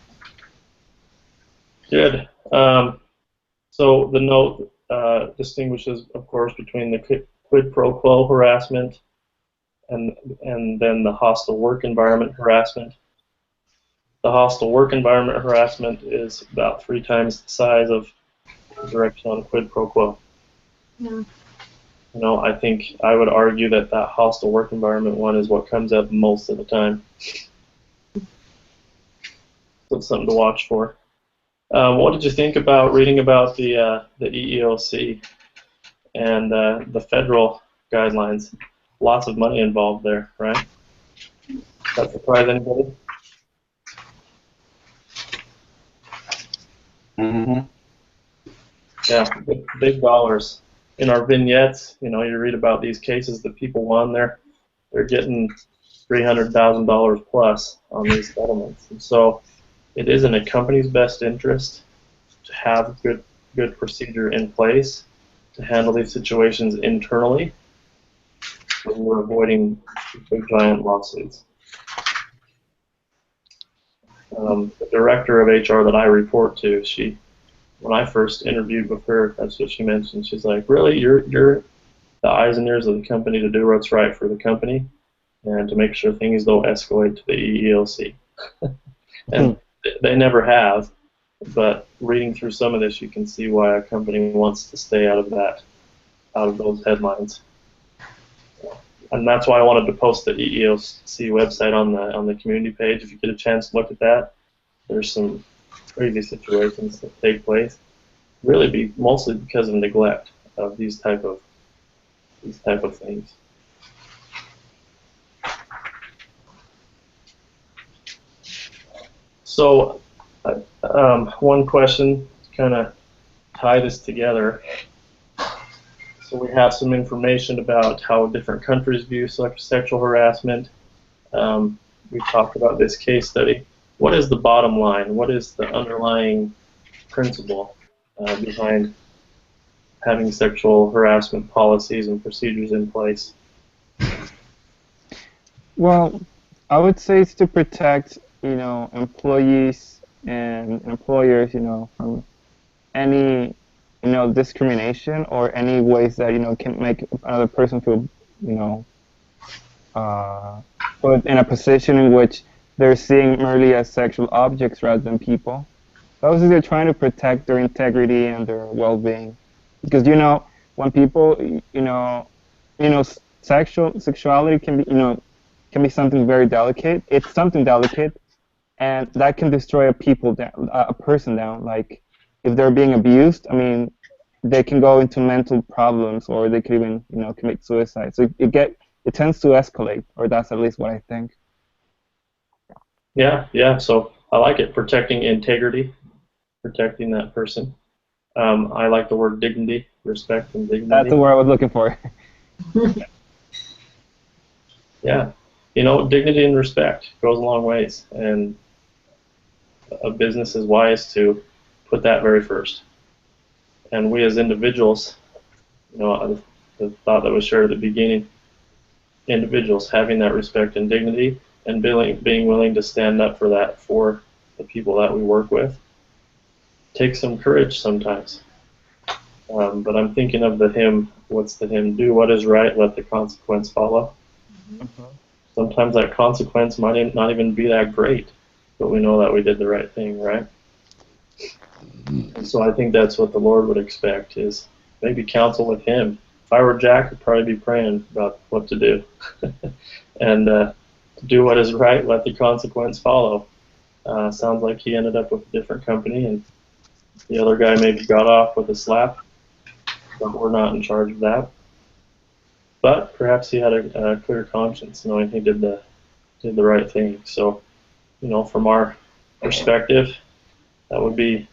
Good. So the note distinguishes, of course, between the quid pro quo harassment and then the hostile work environment harassment. The hostile work environment harassment is about 3 times the size of direct on quid pro quo. Yeah. I think I would argue that hostile work environment one is what comes up most of the time. So it's something to watch for. What did you think about reading about the EEOC and the federal guidelines? Lots of money involved there, right? Does that surprise anybody? Mm-hmm. Yeah, big dollars. In our vignettes, you read about these cases that people won. They're getting $300,000 plus on these settlements, and so it is in a company's best interest to have good procedure in place to handle these situations internally, so we're avoiding big giant lawsuits. The director of HR that I report to, when I first interviewed with her, that's what she mentioned. She's like, really, you're the eyes and ears of the company to do what's right for the company and to make sure things don't escalate to the EEOC. And they never have, but reading through some of this, you can see why a company wants to stay out of those headlines. And that's why I wanted to post the EEOC website on the community page. If you get a chance to look at that, there's some crazy situations that take place. Really, mostly because of neglect of these type of things. So, one question to kind of tie this together. So we have some information about how different countries view sexual harassment. We talked about this case study. What is the bottom line? What is the underlying principle behind having sexual harassment policies and procedures in place? Well, I would say it's to protect, employees and employers, from any, discrimination or any ways that, can make another person feel, put in a position in which they're seeing merely as sexual objects rather than people. Those they're trying to protect their integrity and their well-being. Because, when people, sexuality can be, can be something very delicate. It's something delicate, and that can destroy a person down. Like if they're being abused, I mean, they can go into mental problems, or they could even, commit suicide. So it tends to escalate, or that's at least what I think. Yeah, yeah. So I like it. Protecting integrity, protecting that person. I like the word dignity, respect and That's dignity. the word I was looking for. Yeah. Dignity and respect goes a long ways, and a business is wise to put that very first. And we as individuals, the thought that was shared at the beginning, individuals having that respect and dignity and being willing to stand up for that for the people that we work with takes some courage sometimes. But I'm thinking of the hymn. What's the hymn? Do what is right, let the consequence follow. Sometimes that consequence might not even be that great, but we know that we did the right thing, right? And so I think that's what the Lord would expect, is maybe counsel with Him. If I were Jack, I'd probably be praying about what to do. And do what is right, let the consequence follow. Sounds like he ended up with a different company, and the other guy maybe got off with a slap, but we're not in charge of that. But perhaps he had a clear conscience, knowing he did the right thing. So, from our perspective, that would be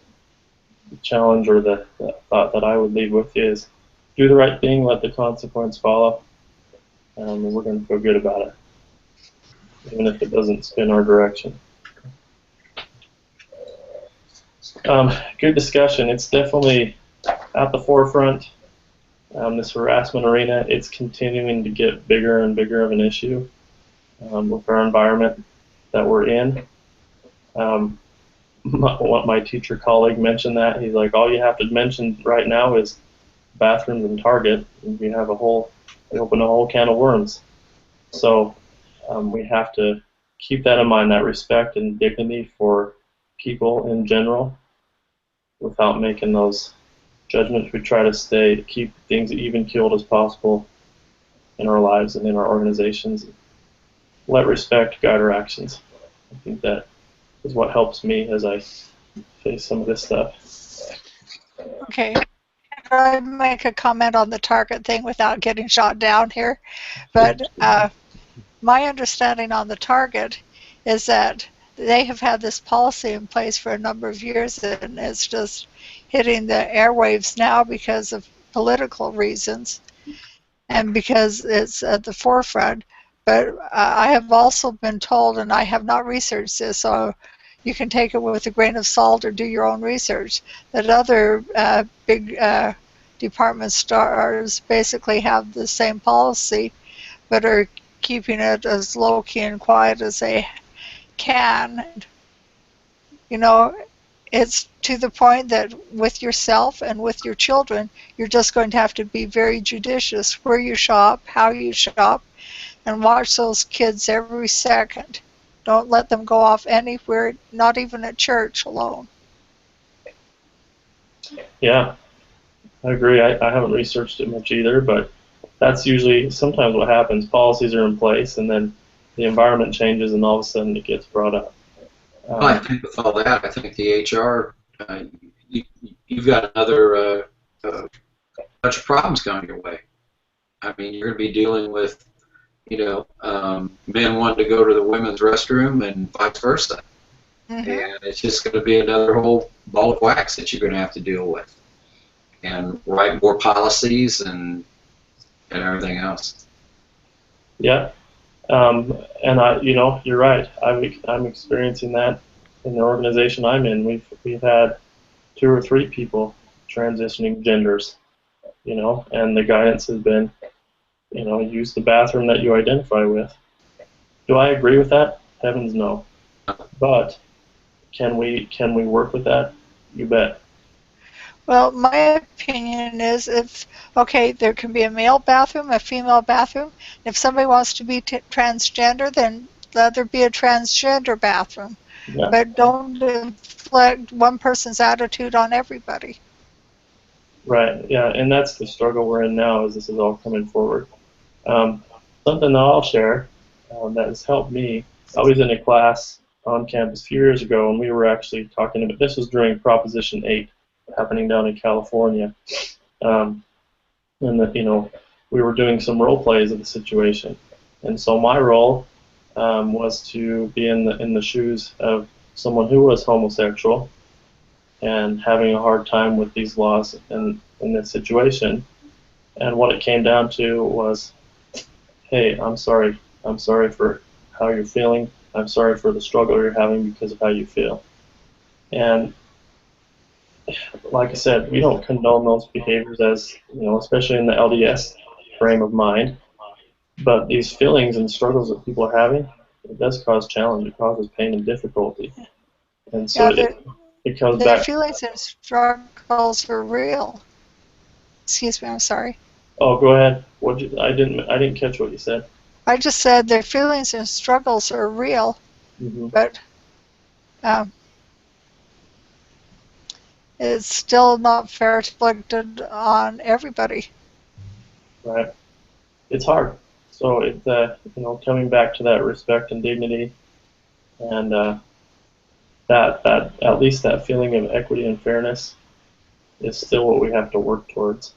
the challenge, or the thought that I would leave with you, is do the right thing, let the consequence follow, and we're going to feel good about it, even if it doesn't spin our direction. Good discussion. It's definitely at the forefront. This harassment arena, it's continuing to get bigger and bigger of an issue with our environment that we're in. My teacher colleague mentioned that. He's like, all you have to mention right now is bathrooms and Target, and we open a whole can of worms. So we have to keep that in mind, that respect and dignity for people in general, without making those judgments. We try to keep things even keeled as possible in our lives and in our organizations. Let respect guide our actions. I think that is what helps me as I face some of this stuff. Okay. Can I make a comment on the Target thing without getting shot down here? But my understanding on the Target is that they have had this policy in place for a number of years, and it's just hitting the airwaves now because of political reasons and because it's at the forefront. But I have also been told, and I have not researched this, so you can take it with a grain of salt or do your own research, that other big department stores basically have the same policy, but are keeping it as low-key and quiet as they can. It's to the point that with yourself and with your children, you're just going to have to be very judicious where you shop, how you shop, and watch those kids every second. Don't let them go off anywhere, not even at church alone. Yeah, I agree. I haven't researched it much either, but that's usually sometimes what happens. Policies are in place, and then the environment changes, and all of a sudden it gets brought up. I think with all that, I think the HR, you've got another bunch of problems coming your way. I mean, you're going to be dealing with, men wanting to go to the women's restroom and vice versa. Mm-hmm. And it's just going to be another whole ball of wax that you're going to have to deal with. And write more policies and everything else. Yeah. And you're right. I'm experiencing that in the organization I'm in. We've had 2 or 3 people transitioning genders, and the guidance has been, use the bathroom that you identify with. Do I agree with that? Heavens no. But can we work with that? You bet. Well, my opinion is there can be a male bathroom, a female bathroom. If somebody wants to be transgender, then let there be a transgender bathroom. Yeah. But don't inflict one person's attitude on everybody. Right. Yeah, and that's the struggle we're in now as this is all coming forward. Something that I'll share that has helped me. I was in a class on campus a few years ago, and we were actually talking about this was during Proposition 8 happening down in California, and that we were doing some role plays of the situation, and so my role was to be in the shoes of someone who was homosexual and having a hard time with these laws in this situation. And what it came down to was, hey, I'm sorry. I'm sorry for how you're feeling. I'm sorry for the struggle you're having because of how you feel. And like I said, we don't condone those behaviors as, especially in the LDS frame of mind. But these feelings and struggles that people are having, it does cause challenge. It causes pain and difficulty. And so Yeah, it comes their back. feelings and struggles are real. Excuse me, I'm sorry. Oh, go ahead. I didn't catch what you said. I just said their feelings and struggles are real, Hmm. but um, it's still not fair to inflict it on everybody. Right. It's hard. So coming back to that respect and dignity, and that at least that feeling of equity and fairness is still what we have to work towards.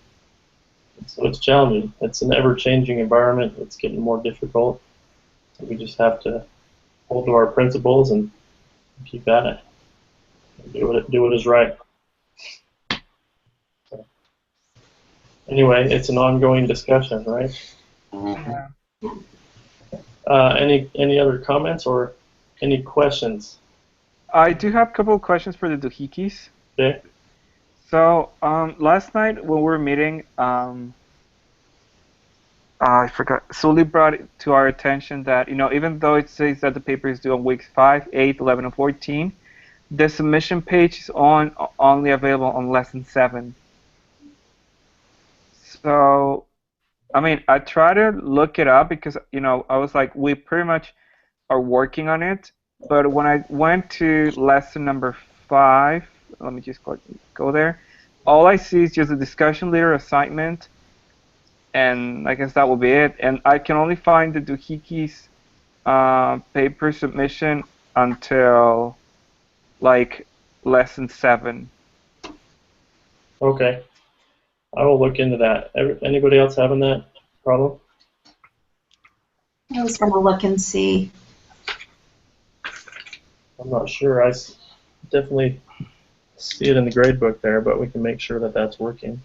And so it's challenging. It's an ever-changing environment. It's getting more difficult. We just have to hold to our principles and keep at it. Do what is right. So, anyway, it's an ongoing discussion, right? Yeah. Any other comments or any questions? I do have a couple of questions for the doohickeys. Okay. So last night when we were meeting, I forgot. Sully brought it to our attention that even though it says that the paper is due on weeks 5, 8, 11, and 14, the submission page is only available on lesson 7. So I mean, I try to look it up because I was like, we pretty much are working on it. But when I went to lesson number 5, let me just go there. All I see is just a discussion leader assignment, and I guess that will be it. And I can only find the doohickeys paper submission until like lesson 7. Okay. I will look into that. Anybody else having that problem? I was gonna look and see. I'm not sure. Definitely see it in the grade book there, but we can make sure that that's working.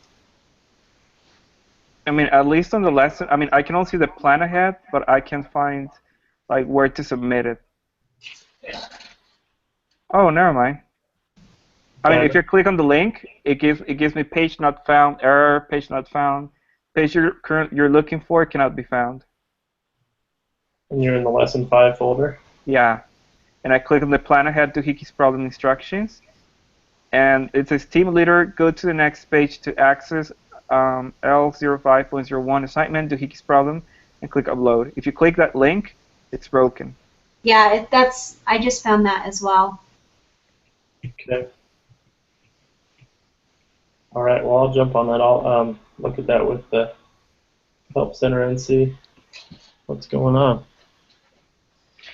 I mean, at least on the lesson, I mean, I can only see the plan ahead, but I can't find like where to submit it. Oh, never mind. I mean, if you click on the link, it gives me page not found, error, page not found, page you're looking for cannot be found. And you're in the lesson 5 folder. Yeah, and I click on the plan ahead doohickey's problem instructions, and it says team leader, go to the next page to access L05.01 assignment doohickey's problem, and click upload. If you click that link, it's broken. Yeah, I just found that as well. Okay. All right. Well, I'll jump on that. I'll look at that with the help center and see what's going on.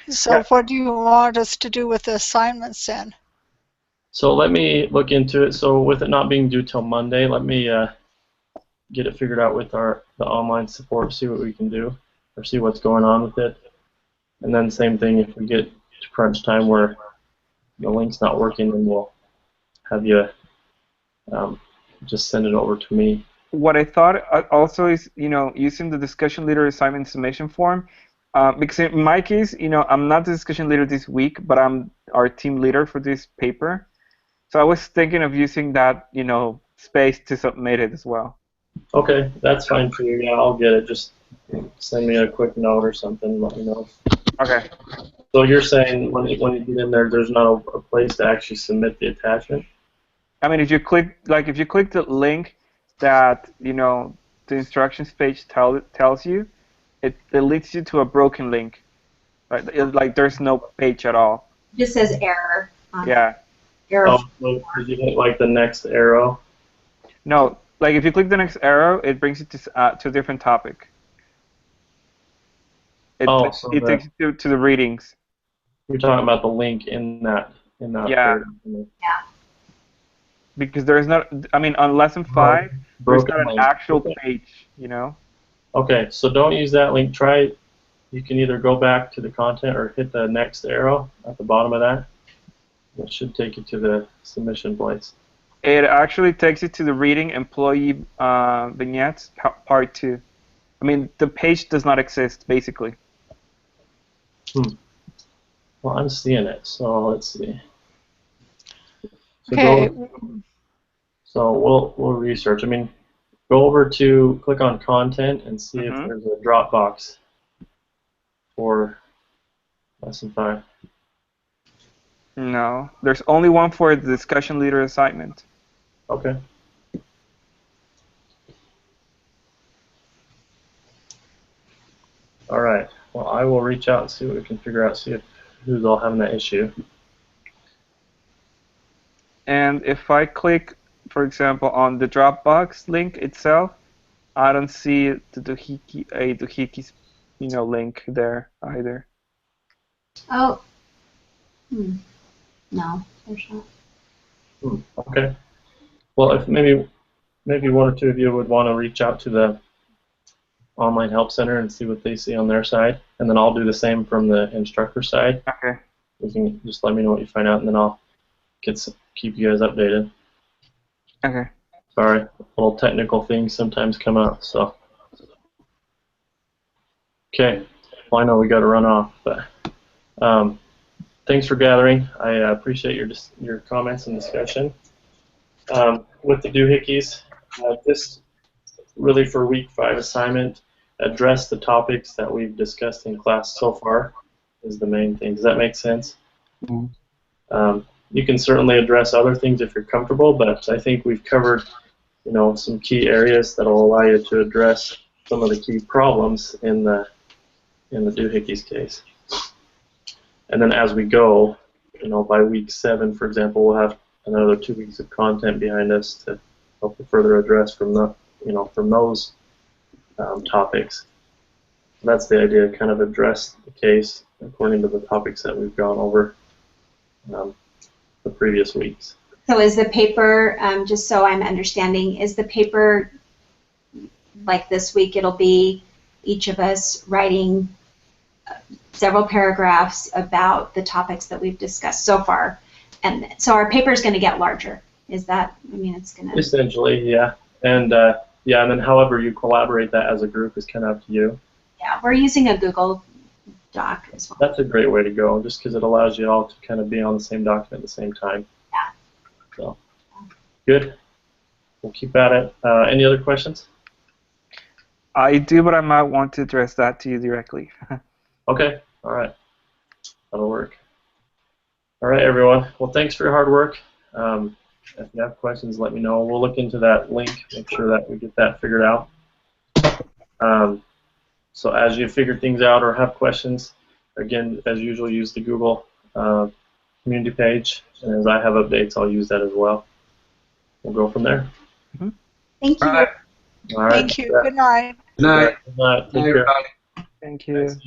So what do you want us to do with the assignments then? So let me look into it. So with it not being due till Monday, let me get it figured out with the online support, see what we can do, or see what's going on with it. And then same thing, if we get to crunch time where the link's not working, then we'll have you just send it over to me. What I thought also is, using the discussion leader assignment submission form, because in my case, I'm not the discussion leader this week, but I'm our team leader for this paper. So I was thinking of using that, space to submit it as well. Okay, that's fine too. Yeah, I'll get it. Just send me a quick note or something. Let me know. Okay. So you're saying when you get in there, there's not a place to actually submit the attachment? I mean, if you click the link that the instructions page tells you, it leads you to a broken link. Right? Like there's no page at all. It just says error. Yeah. Error. Oh, so did you hit like the next arrow? No, like if you click the next arrow, it brings you to a different topic. So It takes you to the readings. you're talking about the link in that Yeah. paragraph. Yeah. because there's not. I mean, on lesson 5, there's Broken not an link. actual Okay. page. You know. Okay, so don't use that link. Try. You can either go back to the content or hit the next arrow at the bottom of that. It should take you to the submission place. It actually takes you to the reading employee vignettes part 2. I mean, the page does not exist basically. Well, I'm seeing it, so let's see. So Okay. so we'll research. I mean, go over to click on content and see if there's a Dropbox for lesson 5. No, there's only one for the discussion leader assignment. Okay. All right. Well, I will reach out and see what we can figure out. See if who's all having that issue. And if I click, for example, on the Dropbox link itself, I don't see the Doohickeys, link there either. Oh. No, there's not. Okay. Well, if maybe one or two of you would want to reach out to the online help center and see what they see on their side, and then I'll do the same from the instructor side. Okay. You can just let me know what you find out, and then I'll keep you guys updated. Okay. Sorry, little technical things sometimes come up, so. Okay. Well, I know we got to run off, but thanks for gathering. I appreciate your comments and discussion. With the doohickeys, this really for week 5 assignment, address the topics that we've discussed in class so far is the main thing. Does that make sense? Mm-hmm. You can certainly address other things if you're comfortable, but I think we've covered, some key areas that will allow you to address some of the key problems in the doohickeys case. And then as we go, by week 7, for example, we'll have another 2 weeks of content behind us to help you further address from those topics. That's the idea, kind of address the case according to the topics that we've gone over the previous weeks. So is the paper, just so I'm understanding, is the paper like this week, it'll be each of us writing several paragraphs about the topics that we've discussed so far, and so our paper is going to get larger. Is that? I mean, it's going to. Essentially, yeah, and and then however you collaborate that as a group is kind of up to you. Yeah, we're using a Google Doc as well. That's a great way to go, just because it allows you all to kind of be on the same document at the same time. Yeah. So, good. We'll keep at it. Any other questions? I do, but I might want to address that to you directly. Okay. All right. That'll work. All right, everyone. Well, thanks for your hard work. If you have questions, let me know. We'll look into that link, make sure that we get that figured out. So as you figure things out or have questions, again, as usual, use the Google community page. And as I have updates, I'll use that as well. We'll go from there. Mm-hmm. Thank you. All right. Thank you. Good night. Good night. Good night. Take care. Everybody. Thank you. Thanks.